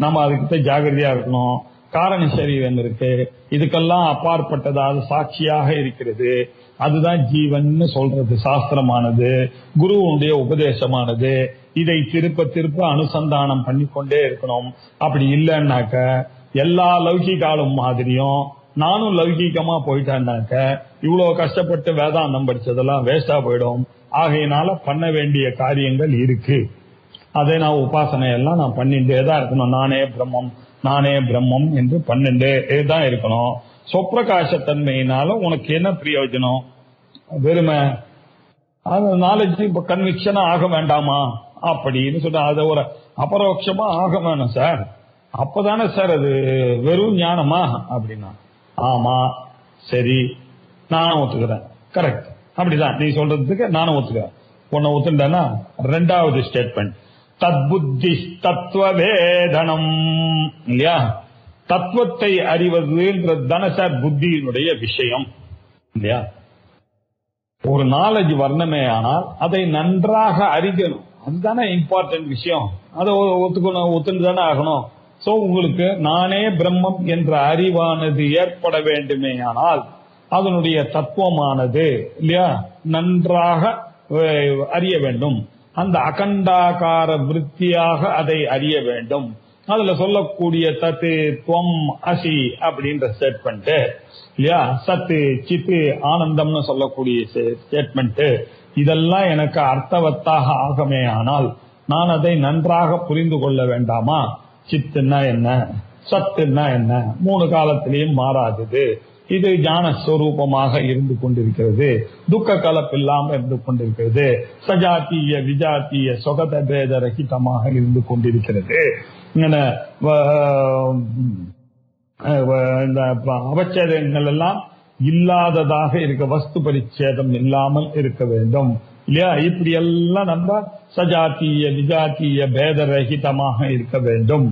நம்ம அதுக்கிட்ட ஜாகிரதையா இருக்கணும். காரண சரீரம் இருக்கு, இதுக்கெல்லாம் அப்பாற்பட்டதாவது சாட்சியாக இருக்கிறது. அதுதான் ஜீவன் சொல்றது சாஸ்திரமானது, குருவுடைய உபதேசமானது. இதை திருப்ப திருப்ப அனுசந்தானம் பண்ணிக்கொண்டே இருக்கணும். அப்படி இல்லைன்னாக்க எல்லா லௌகிகாலும் மாதிரியும் நானும் லௌகிகமா போயிட்டேன்னாக்க இவ்வளவு கஷ்டப்பட்டு வேதாந்தம் படிச்சதெல்லாம் வேஸ்டா போயிடும். ஆகையினால பண்ண வேண்டிய காரியங்கள் இருக்கு. அதை நான் உபாசனை எல்லாம் நான் பண்ணிட்டே தான் இருக்கணும். நானே பிரம்மம் நானே பிரம்மம் என்று பண்ணிட்டே தான் இருக்கணும். சொப்பிரகாசத்தன்மையினால உனக்கு என்ன பிரயோஜனம்? வெறுமை அந்த நாலேஜ் இப்ப கன்விக்ஷனா ஆக வேண்டாமா அப்படின்னு சொல்ற, அதை ஒரு அபரோட்சமா ஆக வேணும் சார். அப்பதானே சார் அது வெறும் ஞானமா அப்படின்னா, ஆமா சரி நானும் ஒத்துக்கிறேன், கரெக்ட், அப்படிதான் நீ சொல்றதுக்கு நானும் ஒத்துக்கிறேன். உன்னை ஒத்துட்டேன்னா ரெண்டாவது ஸ்டேட்மெண்ட் தத்புத்தி தத்துவவேதனம் இல்லையா? தத்துவத்தை அறிவதுன்றது தானே சார் புத்தியினுடைய விஷயம் இல்லையா? ஒரு நாலேஜ் வரணுமே ஆனால் அதை நன்றாக அறிக்கணும், அதுதானே இம்பார்ட்டன்ட் விஷயம். அதை ஒத்துன்னு தானே ஆகணும். சோ உங்களுக்கு நானே பிரம்மம் என்ற அறிவானது ஏற்பட வேண்டுமே ஆனால் அதனுடைய தத்துவமானது இல்லையா நன்றாக அறிய வேண்டும். அந்த அகண்டாகார விருத்தியாக அதை அறிய வேண்டும். அதுல சொல்லக்கூடிய தத்து துவம் அசி அப்படின்ற ஸ்டேட்மெண்ட் இல்லையா, சத்து சித்து ஆனந்தம்னு சொல்லக்கூடிய ஸ்டேட்மெண்ட், இதெல்லாம் எனக்கு அர்த்தவத்தாக ஆகமே ஆனால் நான் அதை நன்றாக புரிந்து கொள்ள வேண்டாமா? சித்துன்னா என்ன, சத்துன்னா என்ன, மூணு காலத்திலையும் மாறாதது, இது ஞான ஸ்வரூபமாக இருந்து கொண்டிருக்கிறது, துக்க கலப்பில்லாம இருந்து கொண்டிருக்கிறது, சஜாத்திய விஜாத்திய சொகத பேத ரகிதமாக இருந்து கொண்டிருக்கிறது. அவச்சேதங்கள் எல்லாம் இல்லாததாக இருக்க, வஸ்து பரிச்சேதம் இல்லாமல் இருக்க வேண்டும் இல்லையா? இப்படி எல்லாம் நம்ம சஜாத்திய விஜாத்திய பேத ரகிதமாக இருக்க வேண்டும்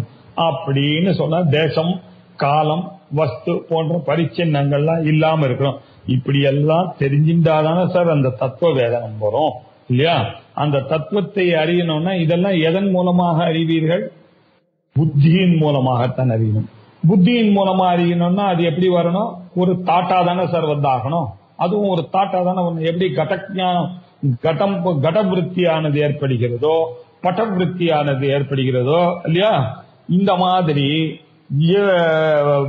அப்படின்னு சொன்னா தேசம் காலம் வஸ்து போன்ற பரிச்சின்னங்கள்லாம் இல்லாம இருக்கணும். இப்படி எல்லாம் தெரிஞ்சின்றாதானே சார் அந்த தத்துவ வேதனம் வரும் இல்லையா? அந்த தத்துவத்தை அறியணும்னா இதெல்லாம் எதன் மூலமாக அறிவீர்கள்? புத்தியின் மூலமாகத்தான் அறியணும். புத்தியின் மூலமா அறியணும்னா அது எப்படி வரணும்? ஒரு தாட்டா தானே சார் வந்தாகணும். அதுவும் ஒரு தாட்டா தானே. எப்படி கடஞானம் கடவிருத்தியானது ஏற்படுகிறதோ பட்டவிருத்தியானது ஏற்படுகிறதோ இல்லையா, இந்த மாதிரி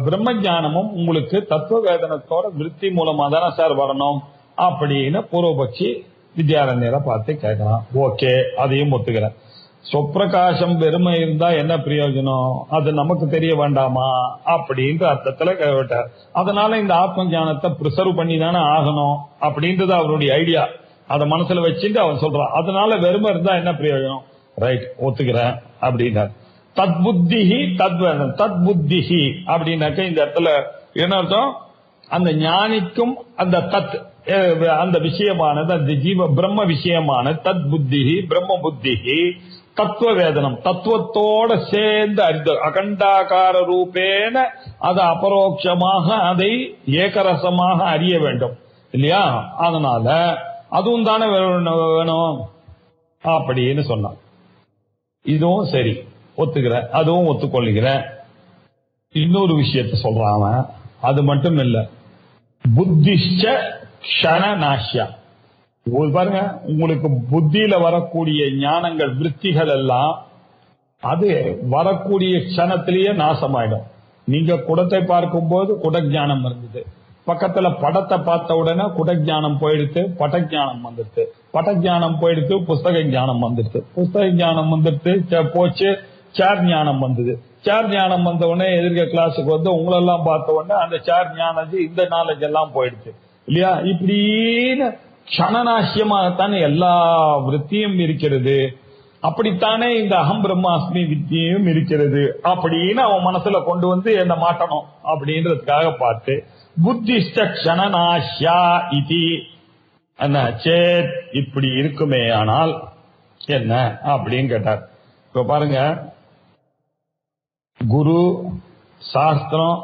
பிரம்ம ஞானமும் உங்களுக்கு தத்துவ வேதனத்தோட விருத்தி மூலமா தானே சார் வரணும் அப்படின்னு பூர்வபக்ஷி வித்யாரண்யரை பார்த்து கேட்கலாம். ஓகே, அதையும் ஒத்துக்கிறேன். சொப்பிரகாசம் வெறுமை இருந்தா என்ன பிரயோஜனம்? அது நமக்கு தெரிய வேண்டாமா அப்படின்ற அர்த்தத்துல கேட்டார். அதனால இந்த ஆத்ம ஞானத்தை பிரிசர்வ் பண்ணி தானே ஆகணும் அப்படின்றது அவருடைய ஐடியா. அதை மனசுல வச்சுட்டு அவன் சொல்றான். அதனால வெறுமை இருந்தா என்ன பிரயோஜனம்? ரைட், ஒத்துக்கிறேன் அப்படின்னார். தத்புத்திஹி தத்வேதம். தத்புத்திஹி அப்படின்னாக்க இந்த இடத்துல என்ன அர்த்தம்? அந்த ஞானிக்கும் அந்த தத் அந்த விஷயமானது அந்த ஜீவ பிரம்ம விஷயமான தத் புத்திஹி பிரம்ம புத்திஹி தத்துவ வேதனம் தத்துவத்தோட சேர்ந்து அறிந்த அகண்டாகார ரூபேன அது அபரோட்சமாக அதை ஏகரசமாக அறிய வேண்டும் இல்லையா? அதனால அதுவும் தானே வேணும் அப்படின்னு சொன்னான். இதுவும் சரி. ஒத்துக்கிறேன், அதுவும் ஒத்துக்கொள்கிறேன். இன்னொரு விஷயத்த சொல்றான் அவன். அது மட்டும் இல்ல, புத்திஷ்ட க்ஷணநாஷ்யா. பாருங்க, உங்களுக்கு புத்தியில வரக்கூடிய ஞானங்கள் விருத்திகள் எல்லாம் அது வரக்கூடிய க்ஷணத்திலேயே நாசமாயிடும். நீங்க குடத்தை பார்க்கும்போது குடஞானம் இருந்தது, பக்கத்துல படத்தை பார்த்த உடனே குடஞானம் போயிடுத்து, பட்டஞானம் வந்துடுது, பட்டஞானம் போயிடுத்து, புஸ்தக ஞானம் வந்துடுது, புஸ்தக ஞானம் வந்துடுத்து, போச்சு சேர் ஞானம் வந்தது, சேர் ஞானம் வந்த உடனே எதிர்க்க கிளாஸுக்கு வந்து உங்களெல்லாம் பார்த்த உடனே அந்த சேர் ஞானம் இந்த நாலேஜ் எல்லாம் போயிடுச்சு இல்லையா? இப்படின்னு க்ஷணநாசியமாகத்தானே எல்லா விருத்தியும் இருக்கிறது. அப்படித்தானே இந்த அகம் பிரம்மாஸ்மி வித்தியும் இருக்கிறது அப்படின்னு அவன் மனசுல கொண்டு வந்து என்ன மாட்டணும் அப்படின்றதுக்காக பார்த்து புத்திஷ்ட க்ஷணநாஷ்யா இதி என்ன சேத் இப்படி இருக்குமே ஆனால் என்ன அப்படின்னு கேட்டார். இப்ப பாருங்க, குரு சாஸ்திரம்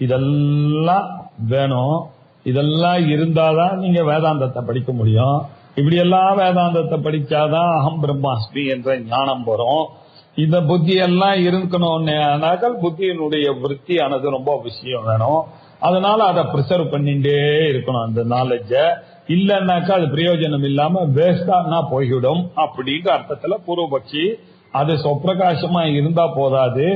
இதெல்லாம் வேணும், இதெல்லாம் இருந்தாதான் நீங்க வேதாந்தத்தை படிக்க முடியும். இப்படி எல்லாம் வேதாந்தத்தை படிச்சாதான் அகம் பிரம்மாஸ்மி என்ற ஞானம் வரும். இந்த புத்தி எல்லாம் இருக்கணும்னாக்கால் புத்தியினுடைய விருத்தியானது ரொம்ப விஷயம் வேணும். அதனால அதை ப்ரிசர்வ் பண்ணிட்டே இருக்கணும் அந்த நாலேஜ. இல்லைன்னாக்கா அது பிரயோஜனம் இல்லாம வேஸ்டா போய்விடும் அப்படின்ற அர்த்தத்துல பூர்வபக்ஷி அது சொப்பிரகாசமா இருந்தா போதாது,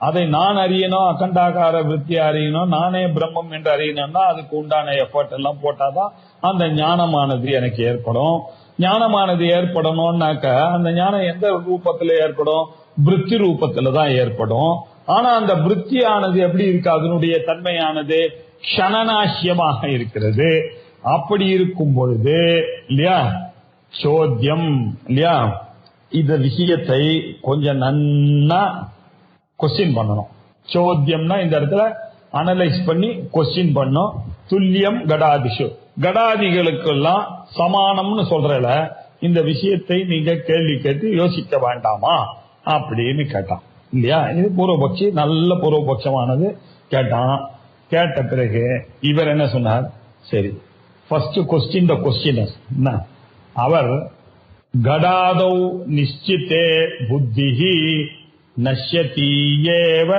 அதை நான் அறியணும், அகண்டாகார விருத்தி அறியணும், நானே பிரம்மம் என்று அறியணும்னா அதுக்கு உண்டான எஃபர்ட் எல்லாம் போட்டாதான் அந்த ஞானமானது எனக்கு ஏற்படும். ஞானமானது ஏற்படணும்னாக்க அந்த ஞானம் எந்த ரூபத்துல ஏற்படும்? விருத்தி ரூபத்துல தான் ஏற்படும். ஆனா அந்த விருத்தியானது எப்படி இருக்கு? அதனுடைய தன்மையானது க்ஷணநாசியமாக இருக்கிறது. அப்படி இருக்கும் பொழுது இல்லையா சோத்தியம் இல்லையா, இந்த விஷயத்தை கொஞ்சம் நன்னா கொஸ்டின் பண்ணணும். சோத்தியம்னா இந்த இடத்துல அனலைஸ் பண்ணி கொஸ்டின் பண்ணும். துல்லியம் கடாதிஷு, கடாதிகளுக்கெல்லாம் சமானம்னு சொல்றல இந்த விஷயத்தை நீங்க கேள்வி கேட்டு யோசிக்க வேண்டாமா அப்படின்னு கேட்டான் இல்லையா? இது பூர்வபக்ஷி, நல்ல பூர்வபட்சமானது கேட்டான். கேட்ட பிறகு இவர் என்ன சொன்னார்? சரி, ஃபர்ஸ்ட் கொஸ்டின் த கொஸ்டினர் என்ன? அவர் கடாதௌ நிச்சிதே புத்திஹி நஷ்யதி ஏவ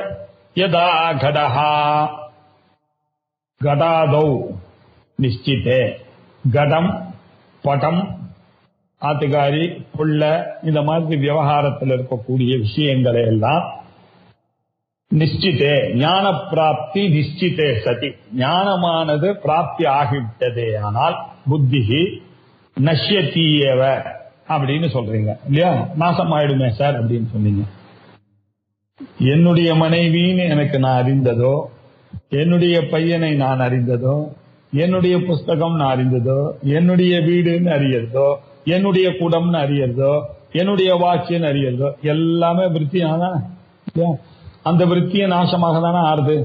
யதா கடஹா. கடாதௌ நிச்சிதே, கடம் படம் ஆத்துக்காரி புள்ள இந்த மாதிரி விவகாரத்தில் இருக்கக்கூடிய விஷயங்களை எல்லாம் நிச்சிதே ஞான பிராப்தி நிச்சிதே சதி, ஞானமானது பிராப்தி ஆகிவிட்டதே ஆனால் புத்திஹி நஷ்யத்தீயவ அப்படின்னு சொல்றீங்க இல்லையா? நாசம் ஆயிடுமே சார் அப்படின்னு சொன்னீங்க. என்னுடைய மனைவின்னு எனக்கு நான் அறிந்ததோ, என்னுடைய பையனை நான் அறிந்ததோ, என்னுடைய புஸ்தகம் நான் அறிந்ததோ, என்னுடைய வீடுன்னு அறியறதோ, என்னுடைய குடம்னு அறியறதோ, என்னுடைய வாட்சின்னு அறியறதோ எல்லாமே விருத்தியானா அந்த விருத்திய நாசமாக தானே ஆறுது.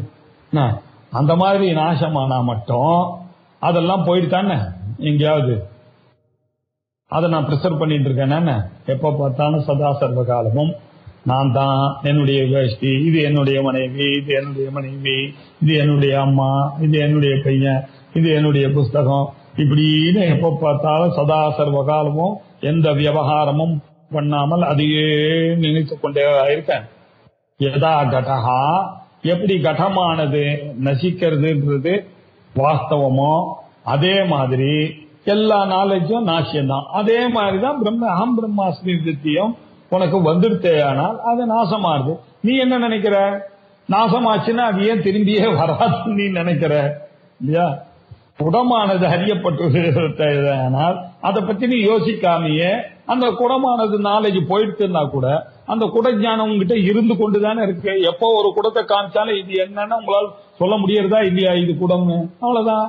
அந்த மாதிரி நாசமானா மட்டும் அதெல்லாம் போயிடுதானே எங்கேயாவது? அதை நான் ப்ரிசர்வ் பண்ணிட்டு இருக்கேன். எப்ப பார்த்தாலும் சதா சர்வ காலமும் நான் தான், என்னுடைய வேஷ்டி, இது என்னுடைய மனைவி, இது என்னுடைய மனைவி, இது என்னுடைய அம்மா, இது என்னுடைய பையன், இது என்னுடைய புஸ்தகம், இப்படின்னு எப்ப பார்த்தாலும் சதா சர்வ காலமும் எந்த விவகாரமும் பண்ணாமல் அதையே நினைத்து கொண்டே இருக்கேன். யதா கடஹா, எப்படி கடமானது நசிக்கிறதுன்றது வாஸ்தவமோ அதே மாதிரி எல்லா நாலேஜும் நாசியம்தான். அதே மாதிரிதான் அகம் பிரம்மாஸ்மி வித்தியம் உனக்கு வந்துடுத்தே ஆனால் அது நாசமாறுது. நீ என்ன நினைக்கிற? நாசமாச்சுன்னா அது ஏன் திரும்பியே வராதுன்னு நீ நினைக்கிற இல்லையா? குடமானது அறியப்பட்டுனால் அதை பத்தி நீ யோசிக்காமையே அந்த குடமானது நாலேஜ் போயிடுச்சுன்னா கூட அந்த குட ஞானம் உங்ககிட்ட இருந்து கொண்டுதானே இருக்கு. எப்போ ஒரு குடத்தை காமிச்சாலும் இது என்னன்னா உங்களால் சொல்ல முடியறதா இல்லையா இது குடம்னு? அவ்வளவுதான்,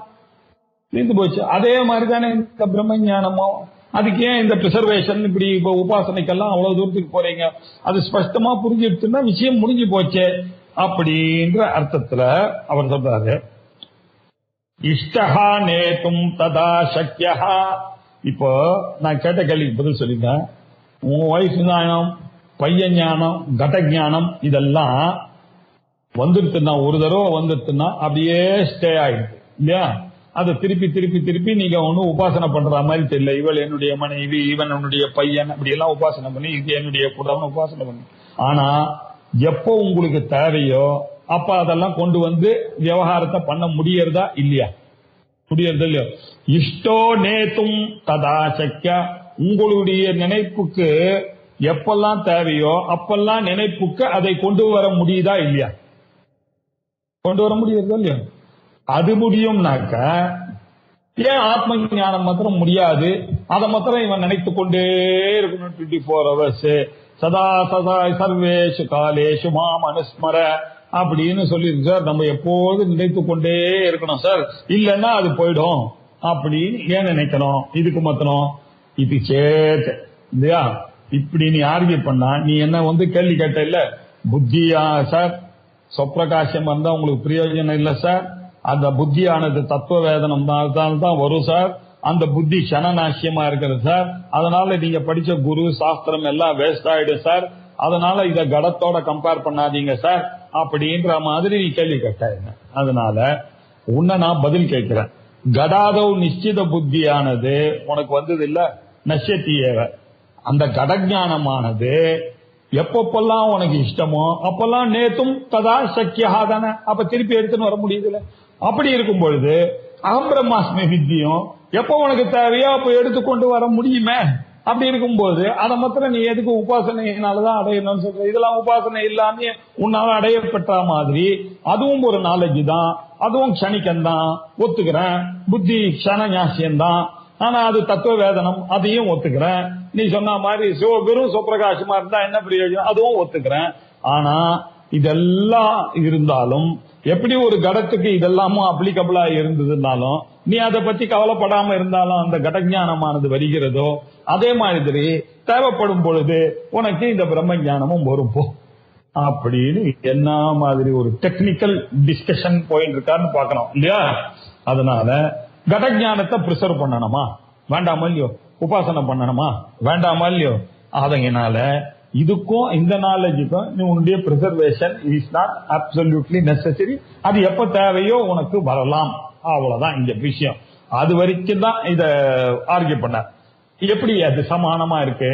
தீர்ந்து போச்சு. அதே மாதிரி தானே இந்த பிரம்ம ஞானமோ. அதுக்கு ஏன் இந்த ப்ரிசர்வேஷன் இப்படி இப்ப உபாசனைக்கெல்லாம் அவ்வளவு தூரத்துக்கு போறீங்க? அது ஸ்பஷ்டமா புரிஞ்சிடுச்சுன்னா விஷயம் முடிஞ்சு போச்சே அப்படின்ற அர்த்தத்துல அவர் சொல்றாரு. இஷ்டஹா நேத்தும் ததா சக்யஹா. இப்போ நான் கேட்ட கேள்விக்கு பதில் சொல்லிங்க. உன் வயசு ஞானம், பையன் ஞானம், கட ஞானம் இதெல்லாம் வந்துடுத்துன்னா ஒரு தடவை வந்துடுத்துன்னா அப்படியே ஸ்டே ஆயிடுது இல்லையா? அதை திருப்பி திருப்பி திருப்பி நீங்க ஒன்னும் உபாசனை பண்ற மாதிரி தெரியல. இவள் என்னுடைய மனைவி, இவன் என்னுடைய பையன், அப்படி எல்லாம் உபாசனை பண்ணி இது என்னுடைய குடும்பம் உபாசனை பண்ணி. ஆனா எப்போ உங்களுக்கு தேவையோ அப்ப அதெல்லாம் கொண்டு வந்து விவகாரத்தை பண்ண முடியறதா இல்லையா? முடியறது இல்லையோ? இஷ்டோ நேத்தும் ததா சக்கிய, உங்களுடைய நினைப்புக்கு எப்பெல்லாம் தேவையோ அப்பெல்லாம் நினைப்புக்கு அதை கொண்டு வர முடியுதா இல்லையா? கொண்டு வர முடியறதா இல்லையா? அது முடியும்னாக்க ஏன் ஆத்ம ஞானம் மாத்திரம் முடியாது? அதை மாத்திரம் இவன் நினைத்து கொண்டே இருக்கணும் 24 hours. சதா சதா சர்வேஷு காலேஷு மாம் அனுஸ்மர அப்படின்னு சொல்லிருக்கு சார். நம்ம எப்போதும் நினைத்து கொண்டே இருக்கணும் சார், இல்லைன்னா அது போயிடும் அப்படின்னு ஏன் நினைக்கணும்? இதுக்கு மாத்திரம் இது சேத் இல்லையா? இப்படி நீ ஆர்கியூ பண்ணா நீ என்ன கேள்வி கேட்ட இல்ல, புத்தியா சார் சொப்பிரகாசம் வந்தா உங்களுக்கு பிரயோஜனம் இல்ல சார், அந்த புத்தியானது தத்துவ வேதனம் தான் வரும் சார், அந்த புத்தி சனநாசியமா இருக்கிறது சார், அதனால நீங்க படிச்ச குரு சாஸ்திரம் எல்லாம் வேஸ்ட் ஆயிடும் சார், அதனால இத கடத்தோட கம்பேர் பண்ணாதீங்க சார் அப்படின்ற மாதிரி நீ கேள்வி கேட்டாங்க. அதனால உன்னை நான் பதில் கேட்கிறேன். கடாதவ் நிச்சித புத்தியானது உனக்கு வந்தது இல்ல, நஷ்யத்தியேவ. அந்த கடஞானமானது எப்பப்பெல்லாம் உனக்கு இஷ்டமோ அப்பெல்லாம் நேத்தும் ததா சக்கியா தானே, அப்ப திருப்பி எடுத்துன்னு வர முடியுதுல்ல. அப்படி இருக்கும் பொழுது அகம் பிரம்மாஸ்மி வித்தியும் எப்ப உனக்கு தேவையோ அப்ப எடுத்துக்கொண்டு வர முடியுமே. அப்படி இருக்கும்போது அதை மாத்திரம் நீ எதுக்கு உபாசனையினாலதான் அடையணும்னு சொல்ற? இதெல்லாம் உபாசனை இல்லாம உன்னால அடைய பெற்ற மாதிரி அதுவும் ஒரு நாலேஜ் தான், அதுவும் க்ஷணிக்கம்தான், ஒத்துக்கிறேன். புத்தி க்ஷண ஞாசியம்தான், ஆனா அது தத்துவ வேதனம், அதையும் ஒத்துக்கிறேன். நீ சொன்ன மாதிரி வெறும் சுப்பிரகாசமா இருந்தா என்ன பிரயோஜனம், அதுவும் ஒத்துக்கிறேன். ஆனா இதெல்லாம் இருந்தாலும் எப்படி ஒரு கடத்துக்கு இதெல்லாமும் அப்ளிகபிளா இருந்ததுனாலும் நீ அதை பத்தி கவலைப்படாம இருந்தாலும் அந்த கடஞானமானது வருகிறதோ அதே மாதிரி தேவைப்படும் பொழுது உனக்கு இந்த பிரம்ம ஞானமும் வரும் போ அப்படின்னு என்ன மாதிரி ஒரு டெக்னிக்கல் டிஸ்கஷன் போயிட்டு இருக்கான்னு பாக்கணும் இல்லையா? அதனால கடஞானத்தை பிரிசர்வ் பண்ணணுமா வேண்டாமா இல்லையோ? உபாசனை பண்ணணுமா வேண்டாமா இல்லையோ? அதனால இதுக்கும் இந்த நாலேஜுக்கும் உன்னுடைய preservation is not absolutely necessary. அது எப்ப தேவையோ உனக்கு வரலாம், அவ்வளவுதான் இந்த விஷயம். அது வரைக்கும் தான் இத ஆர்கியூ பண்ண. எப்படி அது சமானமா இருக்கு?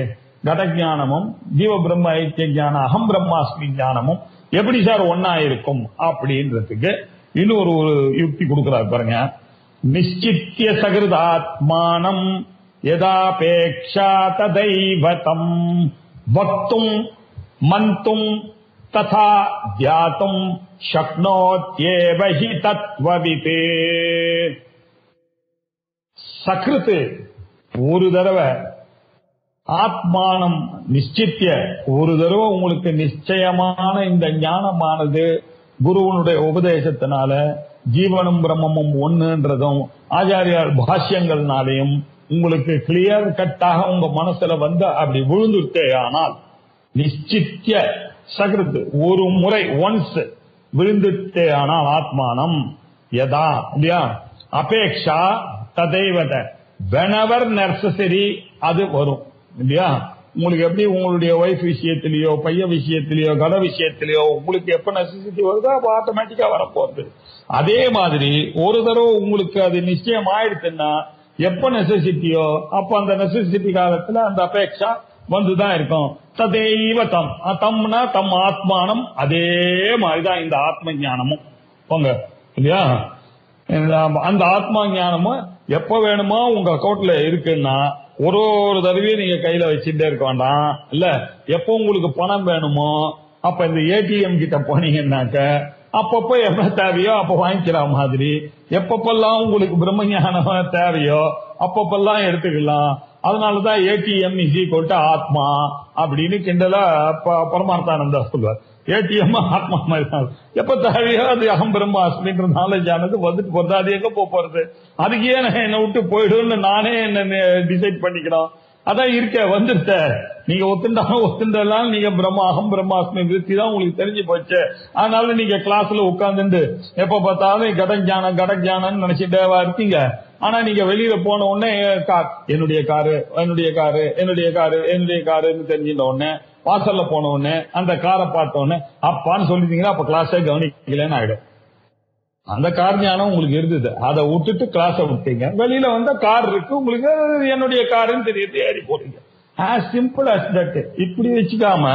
கடஞானமும் ஜீவ பிரம்ம ஐக்கிய ஞானம் அகம் பிரம்மாஸ்மி ஞானமும் எப்படி சார் ஒன்னா இருக்கும் அப்படின்றதுக்கு இன்னொரு யுக்தி கொடுக்கிறார் பாருங்க. நிச்சித்ய சகிருதாத்மானம் யதாபேக்ஷா ததைவதம் வக்தும் மந்தும் ததா தியாதும் சக்னோத்யேவ ஹி தத்வவித். சகிருத் ஒரு தடவை, ஆத்மானம் நிச்சித்ய ஒரு தடவை உங்களுக்கு நிச்சயமான இந்த ஞானமானது குருவனுடைய உபதேசத்தினால ஜீவனும் பிரம்மமும் ஒண்ணுன்றதும் ஆச்சாரியார் பாஷ்யங்கள்னாலையும் உங்களுக்கு கிளியர் கட்டாக உங்க மனசுல வந்து அப்படி விழுந்துட்டே ஆனால் நிச்சித்ய சகிருத் ஒரு முறை ஒன்ஸ் விழுந்துட்டே ஆனால் ஆத்மானம் யதா இல்லையா அபேக்ஷா ததைவத whenever necessary அது வரும் இல்லையா? உங்களுக்கு எப்படி உங்களுடைய ஒய்ஃப் விஷயத்திலேயோ பையன் விஷயத்திலேயோ கட விஷயத்திலேயோ உங்களுக்கு எப்ப நெசசிட்டி வருதோ அப்ப ஆட்டோமேட்டிக்கா வரப்போகுது. அதே மாதிரி ஒரு தடவை உங்களுக்கு அது நிச்சயம் ஆயிடுச்சுன்னா எப்ப நெசசிட்டியோ அப்ப அந்த நெசசிட்டி காலத்துல அந்த அபேட்சா வந்துதான் இருக்கும். ததேவ தம், தம்னா தம் ஆத்மானம், அதே மாதிரிதான் இந்த ஆத்ம ஞானமும் போங்க இல்லையா? அந்த ஆத்மா ஞானமும் எப்ப வேணுமோ உங்க அக்கௌண்ட்ல இருக்குன்னா ஒரு தடவையும் நீங்க கையில வச்சுட்டே இருக்க வேண்டாம் இல்ல. எப்போ உங்களுக்கு பணம் வேணுமோ அப்ப இந்த ஏடிஎம் கிட்ட போனீங்கன்னாக்க அப்பப்போ எப்ப தேவையோ அப்ப வாங்கிக்கிற மாதிரி எப்பப்பெல்லாம் உங்களுக்கு பிரம்ம ஞானம் தேவையோ அப்பப்பெல்லாம் எடுத்துக்கலாம். அதனாலதான் ஏடிஎம் இஸ் ஈக்வல் டு ஆத்மா அப்படின்னு கிண்டலா பரமார்த்தானந்தா சொல்வார். ஏடிஎம் ஆத்மா மாதிரி தான், எப்ப தேவையோ அது அகம் பிரம்மாஸ்மின்ற நாலேஜ் ஆனது வந்துட்டு போறது. அது எங்க போறது? அதுக்கு ஏன் என்னை விட்டு போயிடுன்னு நானே என்ன டிசைட் பண்ணிக்கணும். அதான் இருக்க வந்துட்ட நீங்க ஒத்துண்டாலும் நீங்க அகம் பிரம்மாஸ்மி விருத்தி தான் உங்களுக்கு தெரிஞ்சு போச்சு. அதனால நீங்க கிளாஸ்ல உட்கார்ந்துட்டு எப்ப பார்த்தாலும் கடஞானம் நினைச்சிட்டேவா இருக்கீங்க. ஆனா நீங்க வெளியில போன உடனே என்னுடைய காருன்னு தெரிஞ்சிட்ட உடனே வாசல்ல போன உடனே அந்த காரை பார்த்த உடனே அப்பான்னு சொல்லிட்டீங்கன்னா அப்ப கிளாஸே கவனிக்கலன்னு ஆயிடும். அந்த கார் ஞானம் உங்களுக்கு இருந்தது, அதை விட்டுட்டு கிளாஸை விட்டீங்க. வெளியில வந்த கார் இருக்கு உங்களுக்கு, என்னுடைய காருன்னு தெரியுது, ஏறி போறீங்க. as simple as that. இப்படி வச்சுக்காம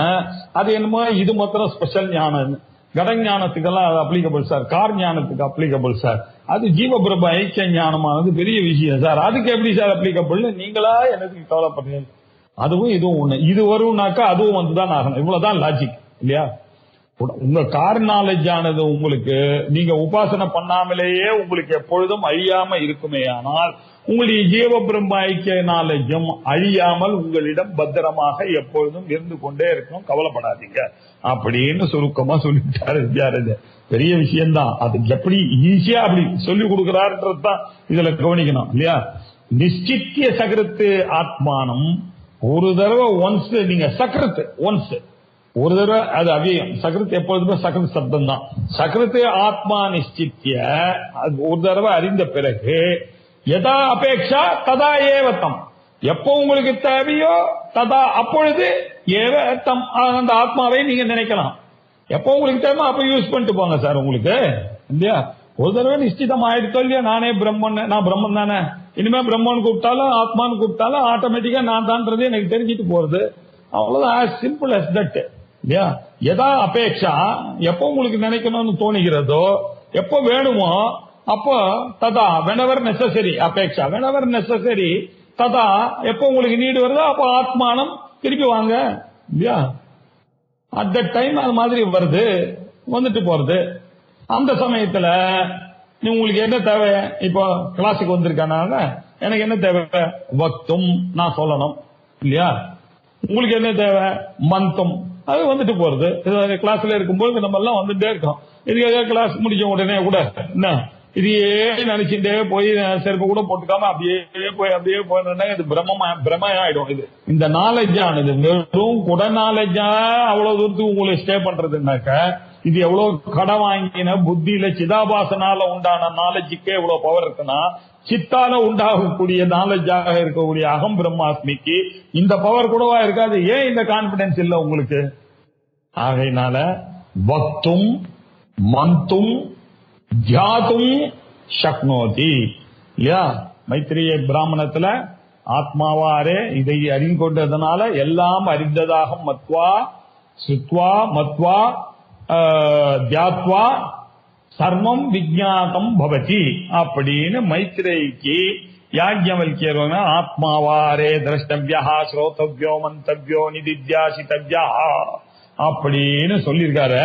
அது என்னமோ இது மாத்திரம் ஸ்பெஷல் ஞானம், கட ஞானத்துக்கெல்லாம் அது அப்ளிகபிள் சார், கார் ஞானத்துக்கு அப்ளிகபிள் சார், அது ஜீவபிரப ஐக்கிய ஞானமானது பெரிய விஷயம் சார், அதுக்கு எப்படி சார் அப்ளிகபிள் நீங்களா எனக்கு கவலைப்படுறீங்க. அதுவும் இதுவும் ஒண்ணு, இது வரும்னாக்கா அதுவும் வந்துதான் ஆகணும், இவ்வளவுதான் லாஜிக் இல்லையா? உங்க கார் நாலேஜ் ஆனது உங்களுக்கு நீங்க உபாசனை பண்ணாமலேயே உங்களுக்கு எப்பொழுதும் அழியாம இருக்குமே, ஆனால் உங்களுடைய ஜீவ பிரம்ம ஐக்கிய நாலேஜும் அழியாமல் உங்களிடம் பத்திரமாக எப்பொழுதும் இருந்து கொண்டே இருக்கும், கவலைப்படாதீங்க அப்படின்னு சுருக்கமா சொல்லிட்டாரு வித்யாரண்யர். பெரிய விஷயம்தான், அது எப்படி ஈஸியா அப்படி சொல்லி கொடுக்கிறாருன்றதுதான் இதுல கவனிக்கணும் இல்லையா? நிச்சித்திய சகிருத்து ஆத்மானம், ஒரு தடவை ஒன்ஸ் நீங்க சகிருத்து ஒன்ஸ் ஒரு தடவை, அது அவ்வியம். சகிருத் எப்பொழுதுமே சகிருத் சப்தம் தான். சகிருத்து ஆத்மா நிச்சித்திய, ஒரு தடவை அறிந்த பிறகு எதா அபேட்சா ததா ஏவத்தம், எப்போ உங்களுக்கு தேவையோ ததா அப்பொழுது ஏவத்தம், அந்த ஆத்மாவை நீங்க நினைக்கலாம். எப்போ உங்களுக்கு தேவை அப்ப யூஸ் பண்ணிட்டு போங்க சார் உங்களுக்கு இல்லையா? ஒரு தடவை நிச்சிதம் ஆயிடுச்சோ இல்லையா, நானே பிரம்மன், நான் பிரம்மன் தானே, இனிமே பிரம்மன் கூப்பிட்டாலும் ஆத்மான்னு கூப்பிட்டாலும் ஆட்டோமேட்டிக்கா நான் தான்றது எனக்கு தெரிஞ்சிட்டு போறது, அவ்வளவுதான். as simple as that. எதா அபேட்சா, எப்போ உங்களுக்கு நினைக்கணும்னு தோணுகிறதோ, எப்போ வேணுமோ அப்போ ததா, whenever necessary, அபேட்சா whenever necessary, ததா எப்போ உங்களுக்கு நீடு வருதோ அப்போ ஆத்மானம் திருப்பி வாங்க இல்லையா? அட் தட் டைம் அது மாதிரி வருது, வந்துட்டு போறது. அந்த சமயத்துல உங்களுக்கு என்ன தேவை? இப்போ கிளாஸுக்கு வந்திருக்கனால எனக்கு என்ன தேவை? வக்தும், நான் சொல்லணும் இல்லையா? உங்களுக்கு என்ன தேவை? மந்தம், அது வந்துட்டு போறது. கிளாஸ்ல இருக்கும்போது நம்ம எல்லாம் வந்துட்டே இருக்கோம். இதுக்காக கிளாஸ் முடிச்ச உடனே கூட என்ன இதையே நினைச்சுட்டே போய் செருப்பு கூட போட்டுக்காம அப்படியே போய் இது பிரமையாயிடும். இது இந்த நாலேஜ் ஆனது வெறும் குட நாலேஜா அவ்வளவு தூரத்துக்கு உங்களை ஸ்டே பண்றதுனாக்க, இது எவ்வளவு கடன் வாங்கின புத்தியில சிதாபாசனால உண்டான நாலேஜுக்கே எவ்வளவு பவர் இருக்குன்னா, சித்தால உண்டாகக்கூடிய நாலேஜாக இருக்கக்கூடிய அகம் பிரம்மாஸ்மிக்கு இந்த பவர் கூடவா இருக்காது? ஏன் இந்த கான்பிடன்ஸ் இல்ல உங்களுக்கு? ஆகையினால வக்தும் மந்தும் தியாதும் சக்னோதி இல்லையா? மைத்திரிய பிராமணத்துல ஆத்மாவாரே இதை அறிந்து கொண்டதுனால எல்லாம் அறிந்ததாக மத்வா சுத்வா மத்வா தியாத்வா சர்வம் விஜ்ஞாதம் பவதி அப்படின்னு மைத்ரேயிக்கு யாஜ்ஞவல்கியர் ஆத்மாவாரே திரஷ்டவ்யா ஸ்ரோதவ்யோ மந்தவ்யோ நிதித்யாசிதவ்யா அப்படின்னு சொல்லியிருக்காரு.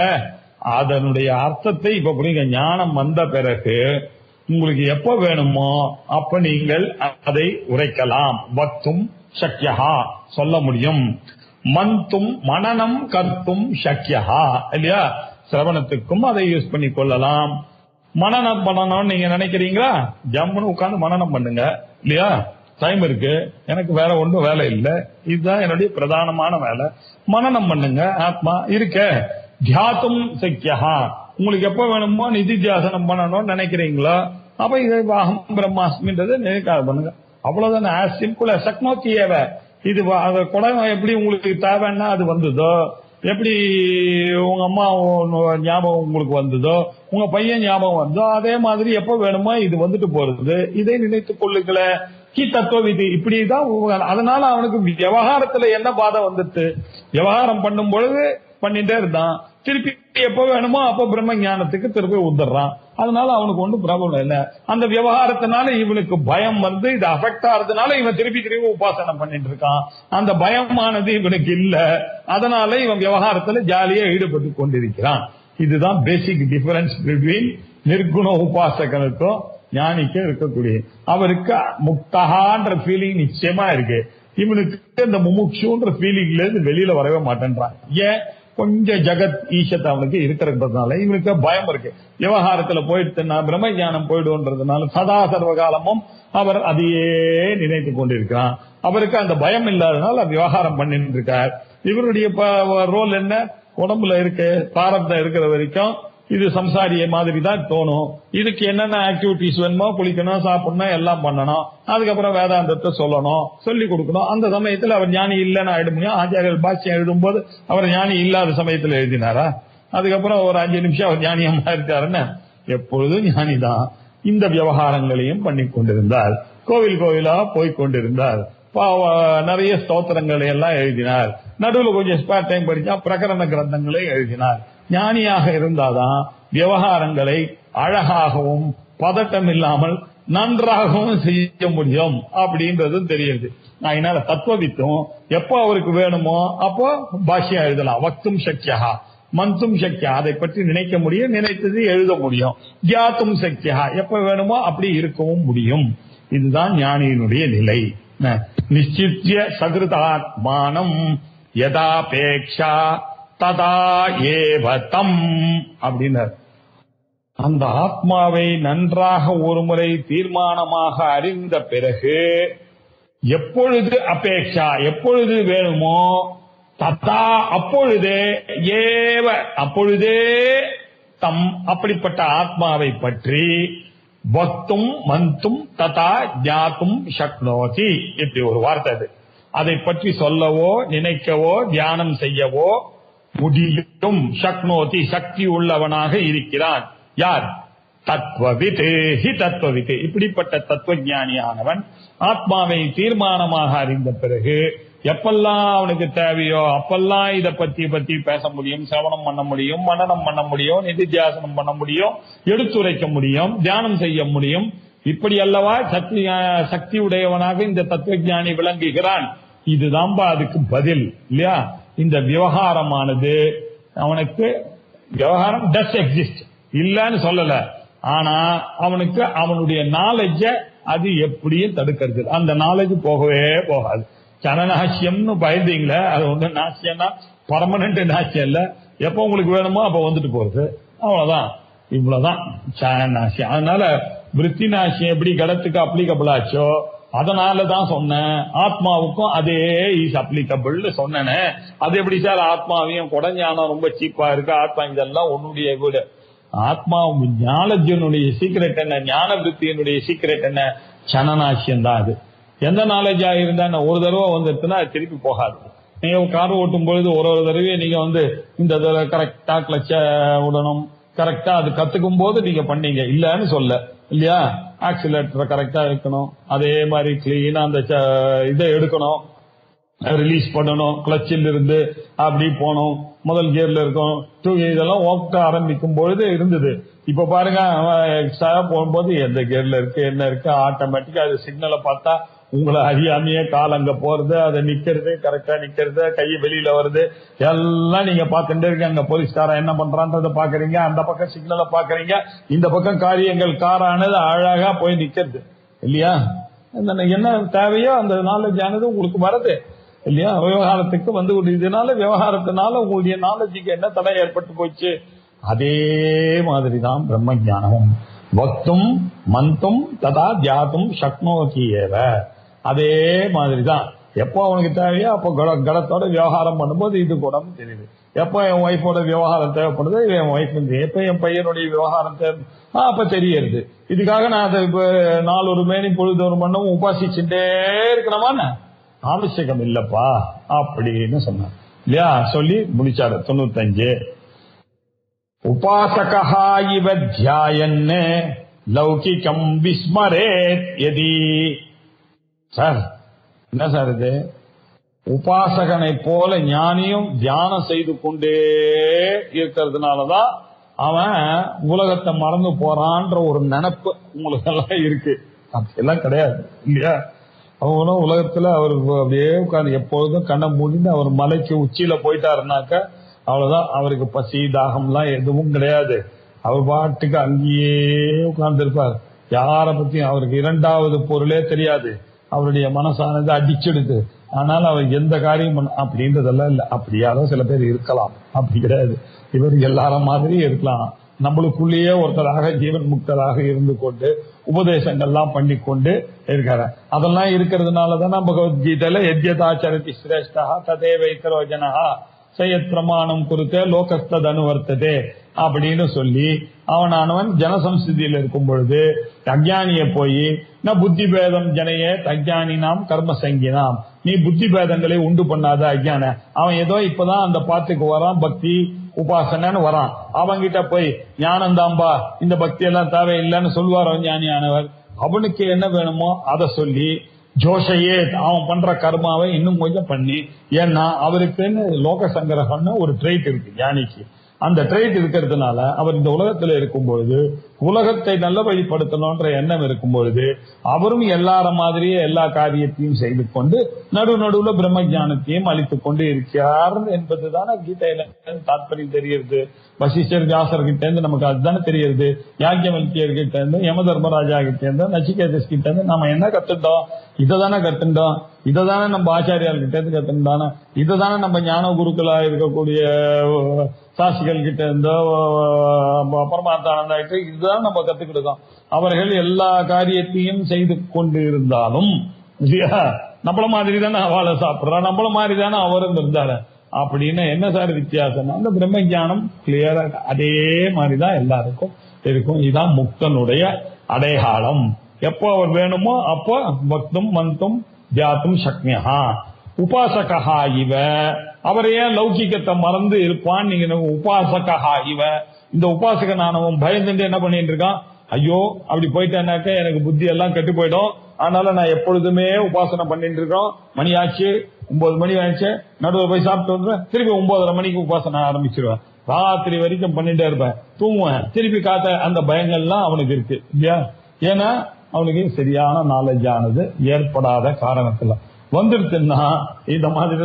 அதனுடைய அர்த்தத்தை இப்ப புரியுங்க. ஞானம் வந்த பிறகு உங்களுக்கு எப்ப வேணுமோ அப்ப நீங்கள் அதை உரைக்கலாம். வக்தும் சக்யா, சொல்ல முடியும். மந்தும் மனனம் கர்த்தும் சக்யா இல்லையா? சிரவணத்துக்கும் அதை யூஸ் பண்ணி கொள்ளலாம். மனனம் பண்ணணும்னு நீங்க நினைக்கிறீங்களா? ஜம்முன்னு உட்கார்ந்து மனனம் பண்ணுங்க இல்லையா? டைம் இருக்கு, எனக்கு வேற ஒன்றும் வேலை இல்லை, இதுதான் என்னுடைய பிரதானமான வேலை. மனனம் பண்ணுங்க. ஆத்மா இருக்க. தியாத்தும் சக்கியா, உங்களுக்கு எப்ப வேணுமோ நிதித்தியாசனம் பண்ணணும்னு நினைக்கிறீங்களோ அப்ப இதை அகம் பிரம்மாஸ்மின்றதை நினைக்காத பண்ணுங்க. அவ்வளவுதான். as simple as சக்னோத்தியவ. இது குடம் எப்படி உங்களுக்கு தேவைன்னா அது வந்ததோ, எப்படி உங்க அம்மா ஞாபகம் உங்களுக்கு வந்ததோ, உங்க பையன் ஞாபகம் வந்ததோ, அதே மாதிரி எப்ப வேணுமோ இது வந்துட்டு போறது. இதை நினைத்துக் கொள்ளுங்கள கி தத்துவ விதி இப்படிதான். அதனால அவனுக்கு விவகாரத்துல என்ன பாதை வந்துட்டு, விவகாரம் பண்ணும் பொழுது பண்ணிட்டே இருந்தான், திருப்பி எப்ப வேணுமோ அப்ப பிரம்ம ஞானத்துக்கு திருப்பி உந்துடுறான். அதனால அவனுக்கு ஒன்றும் ப்ராப்ளம் இல்லை. அந்த விவகாரத்தினால இவனுக்கு பயம் வந்து இது அஃபெக்ட் ஆறதுனால இவன் திருப்பி உபாசனை பண்ணிட்டு இருக்கான். அந்த பயமானது இவனுக்கு இல்ல, அதனால இவன் விவகாரத்துல ஜாலியா ஈடுபட்டு கொண்டிருக்கிறான். இதுதான் பேசிக் டிஃபரன்ஸ் பிட்வீன் நிர்குண உபாசகனுக்கும் ஞானிக்கும் இருக்கக்கூடிய. அவருக்கு முக்தகான்ற ஃபீலிங் நிச்சயமா இருக்கு, இவனுக்கு இந்த முமுட்சுன்ற ஃபீலிங்ல இருந்து வெளியில வரவே மாட்டேன்றான். ஏன்? கொஞ்சம் ஜகத் ஈஷத்தை அவனுக்கு இருக்கிறதுனால இவனுக்கு பயம் இருக்கு. விவகாரத்துல போயிட்டு பிரம்ம ஞானம் போயிடுன்றதுனால சதா சர்வகாலமும் அவர் அதையே நினைத்து கொண்டிருக்கிறான். அவருக்கு அந்த பயம் இல்லாதனால விவகாரம் பண்ணிட்டு இருக்கார். இவருடைய ரோல் என்ன? உடம்புல இருக்கு, பிராரப்தம் இருக்கிற வரைக்கும் இது சம்சாரிய மாதிரி தான் தோணும். இதுக்கு என்னென்ன ஆக்டிவிட்டிஸ் வேணுமோ, குளிக்கணும், சாப்பிடணும், எல்லாம் பண்ணணும். அதுக்கப்புறம் வேதாந்தத்தை சொல்லணும், சொல்லி கொடுக்கணும். அந்த சமயத்தில் அவர் ஞானி இல்லைன்னு ஆயிட முடியும். ஆச்சாரியர் பாஷ்யம் எழுதும்போது அவர் ஞானி இல்லாத சமயத்தில் எழுதினாரா? அதுக்கப்புறம் ஒரு 5 நிமிஷம் அவர் ஞானியமா இருக்காருன்னு எப்பொழுதும் ஞானிதான். இந்த விவகாரங்களையும் பண்ணி கொண்டிருந்தார். கோவில் கோவிலா போய் கொண்டிருந்தார். நிறைய ஸ்தோத்திரங்களை எல்லாம் எழுதினார். நடுவில் கொஞ்சம் ஸ்பேர் டைம் படிச்சா பிரகரண கிரந்தங்களை எழுதினார். ஞானியாக இருந்தாதான் விவகாரங்களை அழகாகவும் பதட்டம் இல்லாமல் நன்றாகவும் செய்ய முடியும் அப்படின்றதும் தெரியுது. அதனால தத்துவவித்தும் எப்போ அவருக்கு வேணுமோ அப்போ பாஷ்யம் எழுதலாம். வக்தும் சக்கியா மந்தும் சக்கியா, அதை பற்றி நினைக்க முடியும், நினைத்தது எழுத முடியும். தியாத்தும் சக்கியா, எப்ப வேணுமோ அப்படி இருக்கவும் முடியும். இதுதான் ஞானியினுடைய நிலை. நிச்சித்ய சகிருதாத்மானம் யதாபேக்ஷா ததா ஏவதம் அப்படின்னார். அந்த ஆத்மாவை நன்றாக ஒருமுறை தீர்மானமாக அறிந்த பிறகு எப்பொழுது அபேட்சா, எப்பொழுது வேணுமோ ததா அப்பொழுதே ஏவ அப்பொழுதே தம் அப்படிப்பட்ட ஆத்மாவை பற்றி வக்தும் மந்தும் ததா ஞாத்தும் சக்னோதி. இப்படி ஒரு வார்த்தை அது. அதை பற்றி சொல்லவோ நினைக்கவோ தியானம் செய்யவோ முடியும். சக்னோதி, சக்தி உள்ளவனாக இருக்கிறான். யார்? தத்துவவித். தத்துவவித், இப்படிப்பட்ட தத்துவஞானியானவன் ஆத்மாவை தீர்மானமாக அறிந்த பிறகு எப்பெல்லாம் அவனுக்கு தேவையோ அப்பெல்லாம் இதை பத்தி பேச முடியும், சிரவணம் பண்ண முடியும், மனனம் பண்ண முடியும், நிதித்தியாசனம் பண்ண முடியும், எடுத்துரைக்க முடியும், தியானம் செய்ய முடியும். இப்படி அல்லவா சக்தி உடையவனாக இந்த தத்துவஞானி விளங்குகிறான். இதுதான் அதுக்கு பதில் இல்லையா? இந்த விவகாரமானது அவனுக்கு விவகாரம் டஸ் எக்ஸிஸ்ட், இல்லன்னு சொல்லல. ஆனா அவனுக்கு அவனுடைய நாலேஜ அது எப்படியும் தடுக்கிறது. அந்த நாலேஜ் போகவே போகாது. சனநாசியம்னு பயந்தீங்களே, அது ஒண்ணு நாசியம்னா பர்மனன்ட் நாசியம் இல்ல. எப்ப உங்களுக்கு வேணுமோ அப்ப வந்துட்டு போறது, அவ்வளவுதான். இவ்வளவுதான் சனநாசியம். அதனால விருத்தி நாசியம் எப்படி கடத்துக்கு அப்ளிகபிள் ஆச்சோ அதனாலதான் சொன்னேன். ஆத்மாவுக்கும் அதே இஸ் அப்ளிகபிள் சொன்னேன். அது எப்படி சார் ஆத்மாவையும் கொடஞானம் ரொம்ப சீப்பா இருக்கு, ஆத்மா இதெல்லாம் உன்னுடைய வீடு. ஆத்மா ஞானஜனுடைய சீக்கிரட் என்ன, ஞான விருத்தியினுடைய சீக்கிரட் என்ன? சனநாசியம் தான். அது எந்த நாலேஜா இருந்தா ஒரு தடவை வந்துட்டுன்னா திருப்பி போகாது. நீங்க கார் ஓட்டும் பொழுது ஒரு தடவையும் நீங்க இந்த கரெக்டா கிளச்ச விடணும், கரெக்டா அது கத்துக்கும் போது நீங்க பண்ணீங்க இல்லன்னு சொல்ல இல்லையா? ஆக்சிலேட்டரை கரெக்டா இருக்கணும், அதே மாதிரி கிளீனா அந்த இதை எடுக்கணும், ரிலீஸ் பண்ணணும், கிளச்சில் இருந்து அப்படி போனோம், முதல் கியர்ல இருக்கும், இதெல்லாம் ஓட்ட ஆரம்பிக்கும் பொழுது இருந்தது. இப்ப பாருங்க போகும்போது எந்த கியர்ல இருக்கு என்ன இருக்கு ஆட்டோமேட்டிக்கா அது சிக்னலை பார்த்தா உங்களை அறியாமையே கால் அங்க போறது, அதை நிக்கிறது, கரெக்டா நிக்கிறது, கை வெளியில வருது, எல்லாம் நீங்க பாத்துட்டே இருக்க. அங்க போலீஸ்காரன் என்ன பண்றான்றத பாக்குறீங்க, அந்த பக்கம் சிக்னலை பாக்குறீங்க, இந்த பக்கம் காரியங்கள் காரானது அழகா போய் நிக்கிறது இல்லையா? என்ன தேவையோ அந்த நாலேஜ் ஆனது உங்களுக்கு வருது இல்லையா? விவகாரத்துக்கு இதனால விவகாரத்தினால உங்களுடைய நாலேஜுக்கு என்ன தடை ஏற்பட்டு போச்சு? அதே மாதிரிதான் பிரம்ம ஞானமும். வக்தும் மந்தும் ததா தியாத்தும் சக்னோதி ஏவ. அதே மாதிரிதான் எப்போ அவனுக்கு தேவையோ அப்போ கடத்தோட விவகாரம் பண்ணும்போது இது கூட தெரியுது. எப்போ என் ஒய்ஃபோட விவகாரம் தேவைப்படுது என் ஒய்ஃப், எப்ப என் பையனுடைய விவகாரம் தேவை அப்ப தெரியறது. இதுக்காக நான் அதை நாள் ஒரு மேனி பொழுது ஒரு மண்ணும் உபாசிச்சுட்டே இருக்கணுமான்னு அவசியம் இல்லப்பா அப்படின்னு சொன்னார் இல்லையா? சொல்லி முடிச்சாரு 95. உபாசகா இவ தியாயன்னு லௌகிகம் விஸ்மரேத் யதி. சார் என்ன சார் இது? உபாசகனை போல ஞானியும் தியானம் செய்து கொண்டே இருக்கிறதுனாலதான் அவன் உலகத்தை மறந்து போறான்ற ஒரு நினைப்பு உங்களுக்கு எல்லாம் இருக்கு. அப்படியெல்லாம் கிடையாது இல்லையா? அவனும் உலகத்துல அவர் அப்படியே உட்கார்ந்து எப்பொழுதும் கண்ணை மூடிட்டு அவர் மலைக்கு உச்சியில போயிட்டாருனாக்க அவ்வளவுதான். அவருக்கு பசி தாகம் எல்லாம் எதுவும் கிடையாது. அவர் பாட்டுக்கு அங்கேயே உட்கார்ந்து இருப்பார். யார பத்தியும் அவருக்கு இரண்டாவது பொருளே தெரியாது. அவருடைய மனசானது அடிச்சிடுது. ஆனால் அவர் எந்த காரியம் அப்படின்றதெல்லாம் இல்ல. அப்படியாரோ சில பேர் இருக்கலாம், அப்படி கிடையாது. இவர் எல்லாரும் மாதிரி இருக்கலாம். நம்மளுக்குள்ளேயே ஒருத்தராக ஜீவன் முக்தராக இருந்து கொண்டு உபதேசங்கள்லாம் பண்ணி கொண்டு இருக்காரு. அதெல்லாம் இருக்கிறதுனாலதான் பகவத்கீதையில எத்யதாச்சரதி சிரேஷ்டா ததே வைத்தரோஜனஹா சயத் பிரமாணம் குறித்த லோகஸ்தது அனுவர்த்ததே அப்படின்னு சொல்லி அவனானவன் ஜனசம்ஸ்திதியில் இருக்கும் பொழுது அஜ்ஞானிய போய் நான் புத்தி பேதம் ஜனையே அஜ்ஞானி நாம் கர்ம சங்கினாம், நீ புத்தி பேதங்களை உண்டு பண்ணாத அஜ்ஞான. அவன் ஏதோ இப்பதான் அந்த பாத்துக்கு வரான், பக்தி உபாசனைன்னு வரான். அவங்கிட்ட போய் ஞானந்தாம்பா இந்த பக்தி எல்லாம் தேவையில்லைன்னு சொல்லுவார் ஞானியானவர். அவனுக்கு என்ன வேணுமோ அதை சொல்லி ஜோஷையே அவன் பண்ற கர்மாவை இன்னும் கொஞ்சம் பண்ணி, ஏன்னா அவருக்குன்னு லோக சங்கிரகம்னு ஒரு ட்ரைட் இருக்கு ஞானிக்கு. அந்த ட்ரைட் இருக்கிறதுனால அவர் இந்த உலகத்துல இருக்கும்பொழுது உலகத்தை நல்ல வழிபடுத்தணும்ன்ற எண்ணம் இருக்கும்பொழுது அவரும் எல்லார மாதிரியே எல்லா காரியத்தையும் செய்து கொண்டு நடுவுல பிரம்ம ஞானத்தையும் அளித்துக் கொண்டு இருக்கிறார் என்பதுதானே கீதையில தாத்பரியம் தெரியுது. வசிஷ்டர் வியாசர் கிட்ட இருந்து நமக்கு அதுதானே தெரியுது. யாக்கியவல்கியர் கிட்ட இருந்து யம தர்மராஜா கிட்ட இருந்து நச்சிகேதஸ் கிட்ட இருந்து நம்ம என்ன கத்துட்டோம்? இதைதானே கத்துட்டோம். இதைதானே நம்ம ஆச்சாரியால் கிட்ட இருந்து கத்துட்டானே. இதைதானே நம்ம ஞான குருக்களா இருக்கக்கூடிய சாசிகள் கிட்ட இருந்தோ பரமாத்தானந்தா கிட்ட இதுதான் நம்ம கத்துக்கிட்டோம். அவர்கள் எல்லா காரியத்தையும் செய்து கொண்டு இருந்தாலும் நம்மள மாதிரி தானே அவளை சாப்பிடுறா, நம்மள மாதிரி தானே அவரும் இருந்தாரு. அப்படின்னு என்ன சார் வித்தியாசம்? அந்த பிரம்ம ஞானம் கிளியரா அதே மாதிரிதான் எல்லாருக்கும் இருக்கும். இதுதான் முக்தனுடைய அடையாளம். எப்போ அவர் வேணுமோ அப்போ பக்தும் மந்தும் தியாத்தும் சக்மியா உபாசகா இவ. அவரையே லௌகிக்கத்தை மறந்து இருப்பான். நீங்க உபாசகா இவ, இந்த உபாசகனானவன் பயந்துட்டு என்ன பண்ணிட்டு இருக்கான்? ஐயோ அப்படி போயிட்டேனாக்க எனக்கு புத்தி எல்லாம் கெட்டு போயிடும், அதனால நான் எப்பொழுதுமே உபாசனை பண்ணிட்டு இருக்கோம். மணி ஆச்சு, 9 மணி ஆச்சு, நடுவில் போய் சாப்பிட்டு வந்துடுவேன், திருப்பி 9:30 மணிக்கு உபாசனை ஆரம்பிச்சிருவேன், ராத்திரி வரைக்கும் பண்ணிட்டே இருப்பேன், தூங்குவேன், திருப்பி காத்த அந்த பயங்கள்லாம் அவனுக்கு இருக்கு இல்லையா? ஏன்னா அவனுக்கு சரியான நாலேஜ் ஆனது ஏற்படாத காரணத்துல வந்துருச்சுன்னா இந்த மாதிரி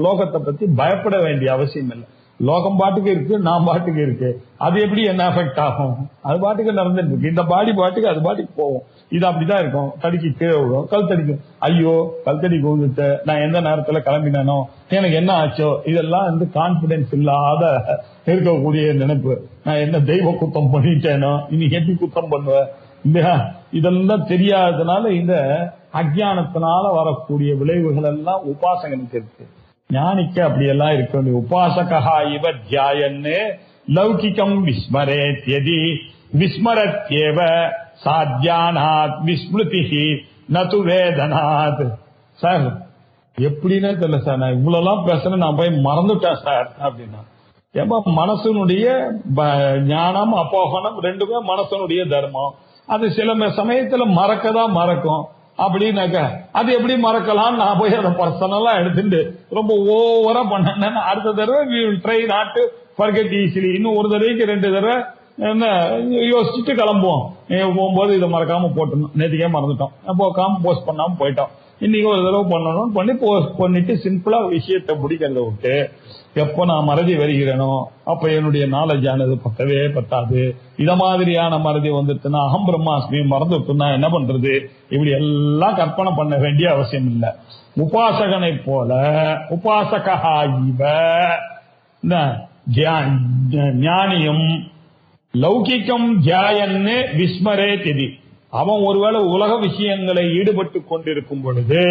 லோகத்தை பத்தி பயப்பட வேண்டிய அவசியம் இல்லை. லோகம் பாட்டுக்கு இருக்கு, நான் பாட்டுக்கு இருக்கு, அது எப்படி என்ன அஃபெக்ட் ஆகும்? அது பாட்டுக்கு நடந்துட்டு இருக்கு. இந்த பாடி பாட்டுக்கு அது பாட்டுக்கு போகும். இது அப்படிதான் இருக்கும். தடிக்கு கீழே விழும், கல் தடிக்கும். ஐயோ கல் தடி விழுந்துட்டு நான் எந்த நேரத்துல கிளம்பினோ, எனக்கு என்ன ஆச்சோ, இதெல்லாம் வந்து கான்பிடன்ஸ் இல்லாத இருக்கக்கூடிய நினைப்பு. நான் என்ன தெய்வ குத்தம் பண்ணிட்டேனோ, இன்னைக்கு எப்படி குத்தம் பண்ணுவேன் இல்லையா? இதெல்லாம் தெரியாததுனால இந்த அஜ்ஞானத்தினால வரக்கூடிய விளைவுகள் எல்லாம் உபாசகனுக்கு இருக்கு. ஞானிக்கு அப்படியெல்லாம் இருக்கு. உபாசகா இவ தியாயன்னு லௌகிகம் விஸ்மரேத் யதி விஸ்மரத்யேவ சாத்யானாத் விஸ்மிருதிஹி நது வேதனாத். சார் எப்படின்னு தெரியல சார், நான் இவ்வளவு பேசுறேன், நான் போய் மறந்துட்டேன் சார் அப்படின்னா. ஏமா மனசனுடைய ஞானம் அப்போகனம் ரெண்டுமே மனசனுடைய தர்மம். அது சில சமயத்துல மறக்கதான் மறக்கும். அப்படின்னாக்க அது எப்படி மறக்கலாம்? நான் போய் அதை பர்சனலா எடுத்துட்டு ரொம்ப ஓவரா பண்ணேன், அடுத்த தடவை try not to forget easily, இன்னும் ஒரு தடவைக்கு 2 தடவை என்ன யோசிச்சுட்டு கிளம்புவோம். போகும்போது இதை மறக்காம போட்டணும், நேற்றுக்கே மறந்துட்டோம், போக்காம போஸ்ட் பண்ணாம போயிட்டோம், இன்னைக்கு ஒரு தடவை பண்ணணும் பண்ணி போஸ்ட் பண்ணிட்டு சிம்பிளா விஷயத்தை முடிக்கிறத விட்டு எப்ப நான் மறதி வருகிறேனோ அப்ப என்னுடைய நாலேஜ் ஆனது பத்தவே பத்தாது. இத மாதிரியான மறதி வந்துட்டுன்னா அகம் பிரம்மாஸ்மி மறந்துட்டுனா என்ன பண்றது? இப்படி எல்லாம் கற்பனை பண்ண வேண்டிய அவசியம் இல்லை. உபாசகனை போல உபாசகா இவ ஞானியும் லௌகிக்கம் தியாயன்னு விஸ்மரே திதி. அவன் ஒருவேளை உலக விஷயங்களை ஈடுபட்டு கொண்டிருக்கும் பொழுது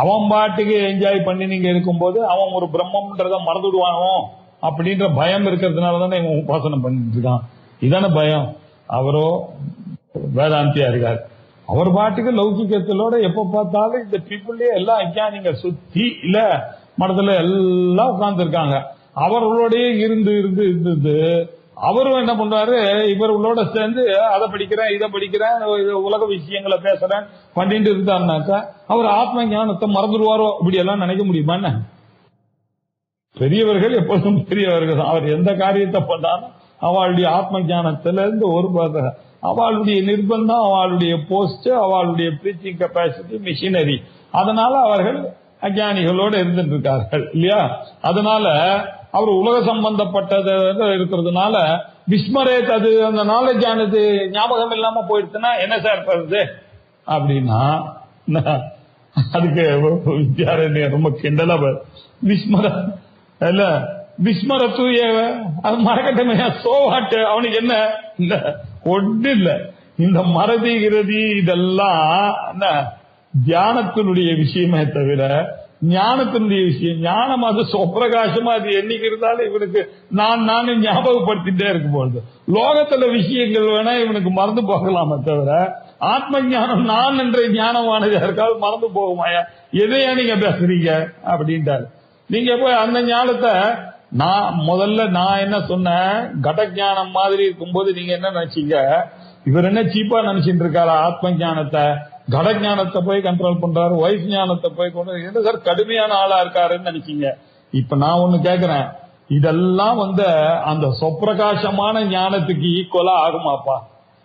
அவன் பாட்டுக்கு என்ஜாய் பண்ணி நீங்க இருக்கும்போது அவன் ஒரு பிரம்மன்றத மறந்துடுவானோ அப்படின்ற பயம் இருக்கிறதுனாலதானே இவன் உபாசனை பண்ணிட்டு இருக்கான். இதான பயம். அவரோ வேதாந்தியா இருக்காரு, அவர் பாட்டுக்கு லௌகிக்கத்திலோட எப்ப பார்த்தாலும் இந்த பீப்புள்லயே எல்லாம் அஞ்ஞானிங்க சுத்தி இல்ல மனதுல எல்லாம் உட்கார்ந்து இருக்காங்க. அவர்களோடய இருந்து அவரும் என்ன பண்றாரு, இவர்களோட சேர்ந்து அதை படிக்கிறேன் இதை படிக்கிறேன் உலக விஷயங்களை பேசுறேன் பண்ணிட்டு இருந்தாருனாக்கா அவர் ஆத்ம ஞானத்தை மறந்துடுவாரோ? இப்படி எல்லாம் நினைக்க முடியுமா? என்ன பெரியவர்கள் எப்போதும் பெரியவர்கள் தான். அவர் எந்த காரியத்தை பண்ணாலும் அவளுடைய ஆத்ம ஞானத்தில இருந்து ஒரு அவளுடைய நிர்பந்தம், அவளுடைய போஸ்ட், அவளுடைய பிரீச்சிங் கெப்பாசிட்டி, மிஷினரி, அதனால அவர்கள் அஞ்ஞானிகளோடு இருந்துட்டு இருக்கார்கள் இல்லையா? அதனால அவர் உலக சம்பந்தப்பட்டது இருக்கிறதுனால விஸ்மரேத், அது அந்த நாலேஜ் ஆனது ஞாபகம் இல்லாம போயிடுச்சுன்னா என்ன சார் பண்ணுது அப்படின்னா, அதுக்கு வித்யாரண்ய ரொம்ப கிண்டலா விஸ்மர இல்ல விஸ்மரத்து அது மறக்கட்டமே சோவாட்டு, அவனுக்கு என்ன இல்ல ஒண்ணு இல்ல. இந்த மறதி கிருதி இதெல்லாம் தியானத்தினுடைய விஷயமே தவிர ஞானத்தினுடைய விஷயம். ஞானம் அது சொப்பிரகாசமா அது என்னைக்கு இருந்தாலும் இவனுக்கு நான் ஞாபகப்படுத்திட்டே இருக்கும் பொழுது லோகத்துல விஷயங்கள் வேணா இவனுக்கு மறந்து போகலாமே தவிர ஆத்ம ஞானம் நான் என்ற ஞானமானது யாருக்காவது மறந்து போகுமாயா? எதையா நீங்க பேசுறீங்க அப்படின்ட்டாரு. நீங்க போய் அந்த ஞானத்தை நான் என்ன சொன்னேன், கடஞானம் மாதிரி இருக்கும்போது நீங்க என்ன நினைச்சீங்க, இவர் என்ன சீப்பா நினைச்சிட்டு இருக்காரு ஆத்ம ஞானத்தை, கடஞானத்தை போய் கண்ட்ரோல் பண்றாரு, வயசு ஞானத்தை போய் கொண்டு என்ன சார் கடுமையான ஆளா இருக்காருன்னு நினைச்சீங்க. இப்ப நான் ஒண்ணு கேக்குறேன், இதெல்லாம் அந்த சொப்பிரகாசமான ஞானத்துக்கு ஈக்குவலா ஆகுமாப்பா?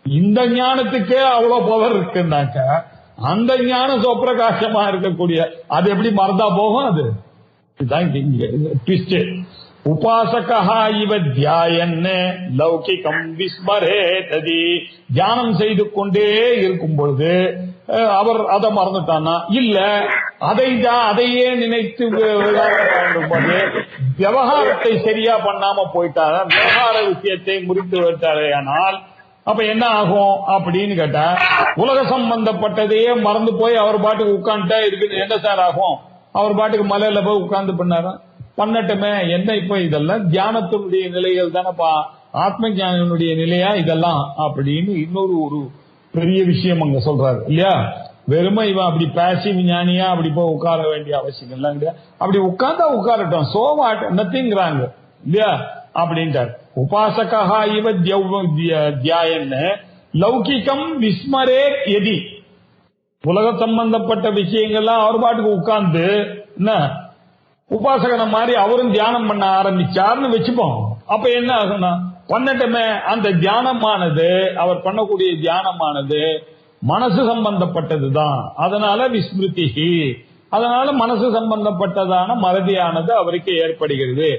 இந்த ஞானத்துக்கே அவ்வளவு பவர் இருக்குன்னாக்க அந்த ஞானம் சொப்பிரகாசமா இருக்கக்கூடிய அது எப்படி மறந்தா போகும்? அது இதுதான் ட்விஸ்ட். உபாசகா இவ தியாயன்னு லௌகிகம் விஸ்மரேததி. தியானம் செய்து கொண்டே இருக்கும் பொழுது அவர் அதை மறந்துட்டானா, இல்ல அதையே நினைத்து விவகாரத்தை சரியா பண்ணாம போயிட்டாரா, விவகார விஷயத்தை முறித்து விட்டாரே, ஆனால் அப்ப என்ன ஆகும் அப்படின்னு கேட்டா, உலக சம்பந்தப்பட்டதையே மறந்து போய் அவர் பாட்டுக்கு உட்காந்துட்டா இருக்கு. என்ன சார் ஆகும்? அவர் பாட்டுக்கு மலையில போய் உட்கார்ந்து பண்ணாரா? பண்ணட்டுமே, என்ன இப்ப இதெல்லாம் தியானத்தினுடைய நிலைகள் தானப்பா, ஆத்ம ஞானினுடைய நிலையா இதெல்லாம் அப்படின்னு இன்னொரு ஒரு பெரிய விஷயம் அங்க சொல்றாரு இல்லையா. வெறுமை இவன் அப்படி பேசிவ் ஞானியா அப்படி போய் உட்கார வேண்டிய அவசியம் எல்லாம் கிடையாது. அப்படி உட்கார்ந்தா உட்காரட்டும், சோ வாட், நத்திங்கிறாங்க இல்லையா அப்படின்ட்டார். உபாசகா இவ தியாயன்னு லௌகிகம் விஸ்மரே எதி. உலக சம்பந்தப்பட்ட விஷயங்கள்லாம் அவர் பாட்டுக்கு உட்கார்ந்து என்ன உபாசகனை மாதிரி அவரும் தியானம் பண்ண ஆரம்பிச்சார்னு வச்சுப்போம். அப்ப என்ன ஆகும்னா, பண்ணட்டுமே, அந்த தியானமானது அவர் பண்ணக்கூடிய தியானமானது மனசு சம்பந்தப்பட்டதுதான். அதனால விஸ்மிருதி, அதனால மனசு சம்பந்தப்பட்டதான மறதியானது அவருக்கு ஏற்படுகிறது.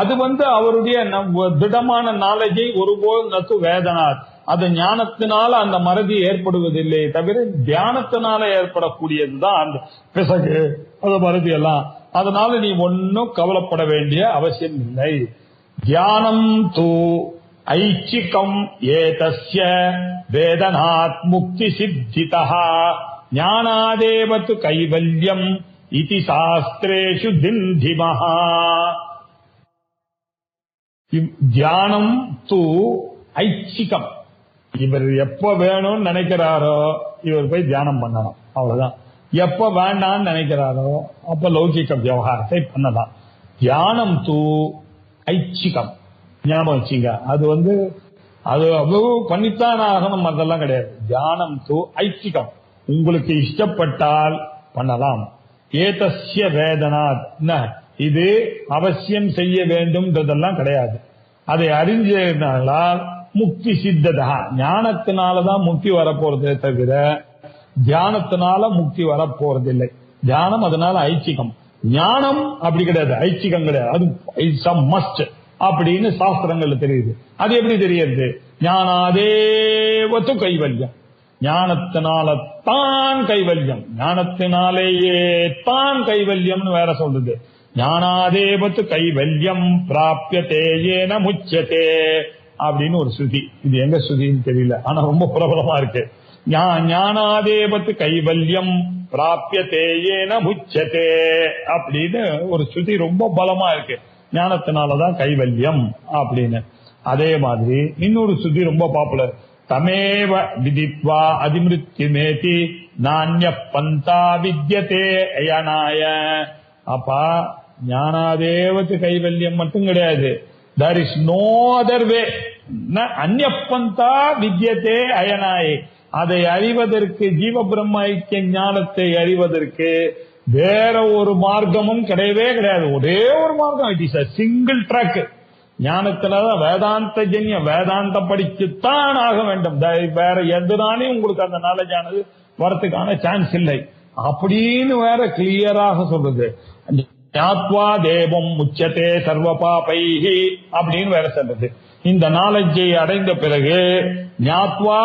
அது அவருடைய திடமான நாலேஜை ஒருபோது நத்து வேதனார், அது ஞானத்தினால அந்த மறதி ஏற்படுவதில்லை தவிர தியானத்தினால ஏற்படக்கூடியதுதான் அந்த பிசகு, அது மறதி எல்லாம். அதனால நீ ஒன்னும் கவலைப்பட வேண்டிய அவசியம் இல்லை. தியானம் தூ ஐச்சிகம் ஏதஸ்ய வேதனாத் முக்தி சித்திதஹ ஞானாதேவது கைவல்யம் இதி சாஸ்திரேஷு திண்டிமஹ. தியானம் தூ ஐச்சிகம், இவர் எப்ப வேணும்னு நினைக்கிறாரோ இவர் போய் தியானம் பண்ணலாம், அவ்வளவுதான். எப்ப வேண்டாம்னு நினைக்கிறாரோ அப்ப லௌகிக விவகாரத்தை பண்ணலாம். தியானம் தூ ஐச்சிகம், ஞாபகம் வச்சுங்க. அது அது அவ்வளவு பண்ணித்தான் ஆகணும், அதெல்லாம் கிடையாது. தியானம் தூ ஐச்சிகம், உங்களுக்கு இஷ்டப்பட்டால் பண்ணலாம். ஏதஸ்ய வேதனாத், இது அவசியம் செய்ய வேண்டும்ன்றதெல்லாம் கிடையாது. அதை அறிஞ்சதுனால முக்தி சித்ததா, ஞானத்தினாலதான் முக்தி வரப்போறதே தவிர தியானத்தினால முக்தி வரப்போறதில்லை. தியானம் அதனால ஐச்சிகம், ஞானம் அப்படி கிடையாது, ஐச்சிகம் கிடையாது, அது இட்ஸ் அ மஸ்ட் அப்படின்னு சாஸ்திரங்கள்ல தெரியுது. அது எப்படி தெரியுது? ஞானாதேவது கைவல்யம், ஞானத்தினால தான் கைவல்யம், ஞானத்தினாலேயே தான் கைவல்யம்னு வேற சொல்றது. ஞானாதேவது கைவல்யம் பிராப்யதே ஏன முச்சதே அப்படின்னு ஒரு ஸ்ருதி. இது எங்க ஸ்ருதின்னு தெரியல, ஆனா ரொம்ப பிரபலமா இருக்கு. ஞானாதேவது கைவல்யம் பிராப்யதே ஏன முச்சதே அப்படின்னு ஒரு ஸ்ருதி ரொம்ப பலமா இருக்கு. ஞானத்தினாலதான் கைவல்யம் அப்படின்னு. அதே மாதிரி இன்னொரு ஸ்ருதி ரொம்ப பாப்புலர். தமேவ விதித்வா அதிமிருத்யுமேதி நான்ய பந்தா வித்யதே அயனாய. அப்பா ஞானாதேவது கைவல்யம் மட்டும் கிடையாது, there is no other way. அந்நிய பந்தா வித்யதே அயனாய. அதை அறிவதற்கு, ஜீவ பிரம்ம ஐக்கிய ஞானத்தை அறிவதற்கு வேற ஒரு மார்க்கமும் கிடையவே கிடையாது. ஒரே ஒரு மார்க்கம், it is a single track. ஞானத்துலதான் வேதாந்த ஜன்ய, வேதாந்த படிச்சுத்தான் ஆக வேண்டும். வேற எதுனாலையும் உங்களுக்கு அந்த நாலேஜ் ஆனது வரத்துக்கான சான்ஸ் இல்லை அப்படின்னு வேற கிளியராக சொல்றது. ஞாத்வா தேவம் முச்சதே சர்வ பாபைஹி அப்படின்னு வேற சொல்றது. இந்த நாலேஜை அடைந்த பிறகு ஞாத்வா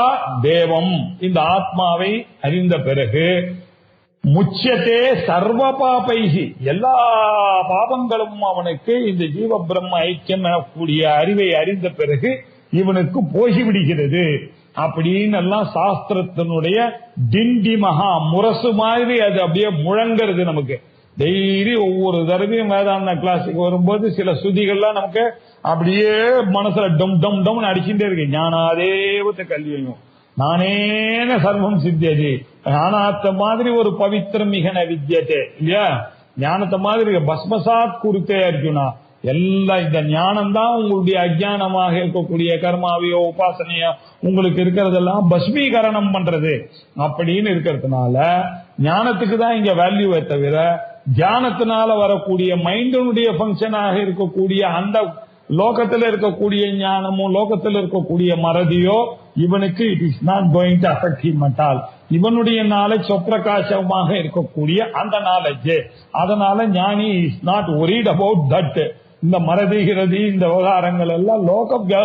தேவம், இந்த ஆத்மாவை அறிந்த பிறகு முச்சதே சர்வ பாபைஹி, எல்லா பாபங்களும் அவனுக்கு இந்த ஜீவ பிரம்ம ஐக்கியம் கூடிய அறிவை அறிந்த பிறகு இவனுக்கு போகிவிடுகிறது அப்படின்னு எல்லாம் சாஸ்திரத்தினுடைய டிண்டி மகா முரசு மாதிரி அது அப்படியே முழங்கிறது. நமக்கு டெய்லி ஒவ்வொரு தடவையும் வேதாந்த கிளாஸுக்கு வரும்போது சில ஸ்ருதிகள்லாம் நமக்கு அப்படியே மனசுல டம் டம் டம் அடிச்சுட்டே இருக்கு. ஞானாதேவத்தை கல்வியும் நானேன சர்வம் சித்தியது, ஞானத்தை மாதிரி ஒரு பவித்திரம் மிகன வித்தியதே இல்லையா. ஞானத்தை மாதிரி பஸ்மசாத் குருத்தே அர்ஜுனா, எல்லாம் இந்த ஞானம் தான் உங்களுடைய அஜ்ஞானமாக இருக்கக்கூடிய கர்மாவையோ உபாசனையோ உங்களுக்கு இருக்கிறதெல்லாம் பஸ்மீகரணம் பண்றது அப்படின்னு இருக்கிறதுனால ஞானத்துக்கு தான் இங்க வேல்யூவை தவிர தியானத்தினால வரக்கூடிய மைண்டினுடைய பங்கனாக இருக்கக்கூடிய அந்த லோகத்தில் இருக்கக்கூடிய ஞானமும் லோகத்தில் இருக்கக்கூடிய மறதியோ இவனுக்கு it is not going to affect him at all. இவனுடைய நாலேஜ் சொப்பிரகாசமாக இருக்கக்கூடிய அந்த நாலேஜ். அதனால ஞானி is not worried about that. இந்த மறதிகிறது இந்த விவகாரங்கள் எல்லாம்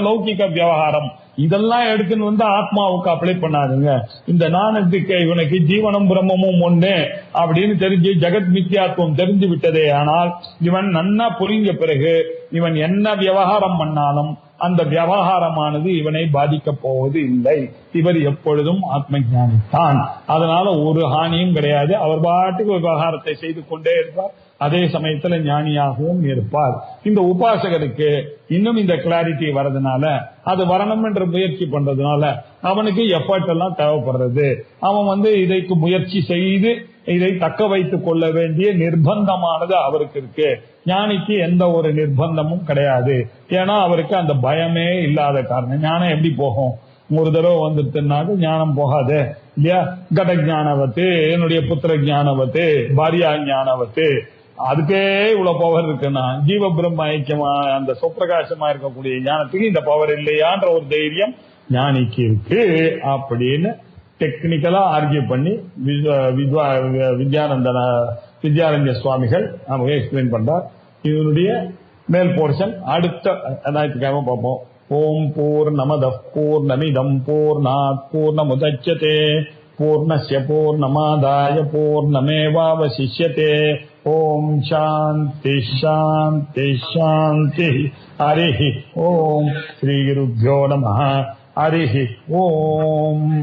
லௌகிக விவகாரம். இதெல்லாம் எடுத்துன்னு வந்து ஆத்மாவுக்கு அப்ளை பண்ணாதுங்க. இந்த நாணத்துக்கு இவனுக்கு ஜீவனம் பிரம்மமும் ஒண்ணு அப்படின்னு தெரிஞ்சு ஜெகத் மித்யாத்வம் தெரிஞ்சு விட்டதே. ஆனால் இவன் நன்னா புரிஞ்ச பிறகு இவன் என்ன விவகாரம் பண்ணாலும் அந்த விவகாரமானது இவனை பாதிக்க போவது இல்லை. இவர் எப்பொழுதும் ஆத்ம ஞானித்தான். அதனால ஒரு ஹானியும் கிடையாது. அவர் பாட்டுக்கு விவகாரத்தை செய்து கொண்டே இருப்பார். அதே சமயத்துல ஞானியாகவும் இருப்பார். இந்த உபாசகருக்கு இன்னும் இந்த கிளாரிட்டி வரதுனால அது வரணும் என்ற முயற்சி பண்றதுனால அவனுக்கு எஃபர்ட் எல்லாம் தேவைப்படுறது. அவன் இதைக்கு முயற்சி செய்து இதை தக்க வைத்துக் கொள்ள வேண்டிய நிர்பந்தமானது அவருக்கு இருக்கு. ஞானிக்கு எந்த ஒரு நிர்பந்தமும் கிடையாது. ஏன்னா அவருக்கு அந்த பயமே இல்லாத காரணம். ஞானம் எப்படி போகும்? ஒரு தடவை வந்துட்டுனாக்க ஞானம் போகாது இல்லையா? கட ஞானவத்து, என்னுடைய புத்திர ஞானவத்து, பாரியா ஞானவத்து, அதுக்கே இவ்வளவு பவர் இருக்குன்னா ஜீவ பிரம்ம ஐக்கியமா அந்த சொப்பிரகாசமா இருக்கக்கூடிய ஞானத்துக்கு இந்த பவர் இல்லையான்ற ஒரு தைரியம் ஞானிக்கு இருக்கு அப்படின்னு டெக்னிக்கலா ஆர்கியூ பண்ணி வித்யாரண்ய சுவாமிகள் நமக்கு எக்ஸ்பிளைன் பண்றார். இதனுடைய மேல் போர்ஷன் அடுத்த ஞாயிற்றுக்கிழமை பார்ப்போம். ஓம் பூர்ணமதః பூர்ணமிதம் பூர்ணாத் பூர்ணமுதச்யதே பூர்ணஸ்ய பூர்ணமாதாய பூர்ணமேவாவசிஷ்யதே. ஓம் சாந்தி சாந்தி சாந்தி. ஹரிஹி ஓம். ஸ்ரீ குருப்யோ நமः. ஹரிஹி ஓம்.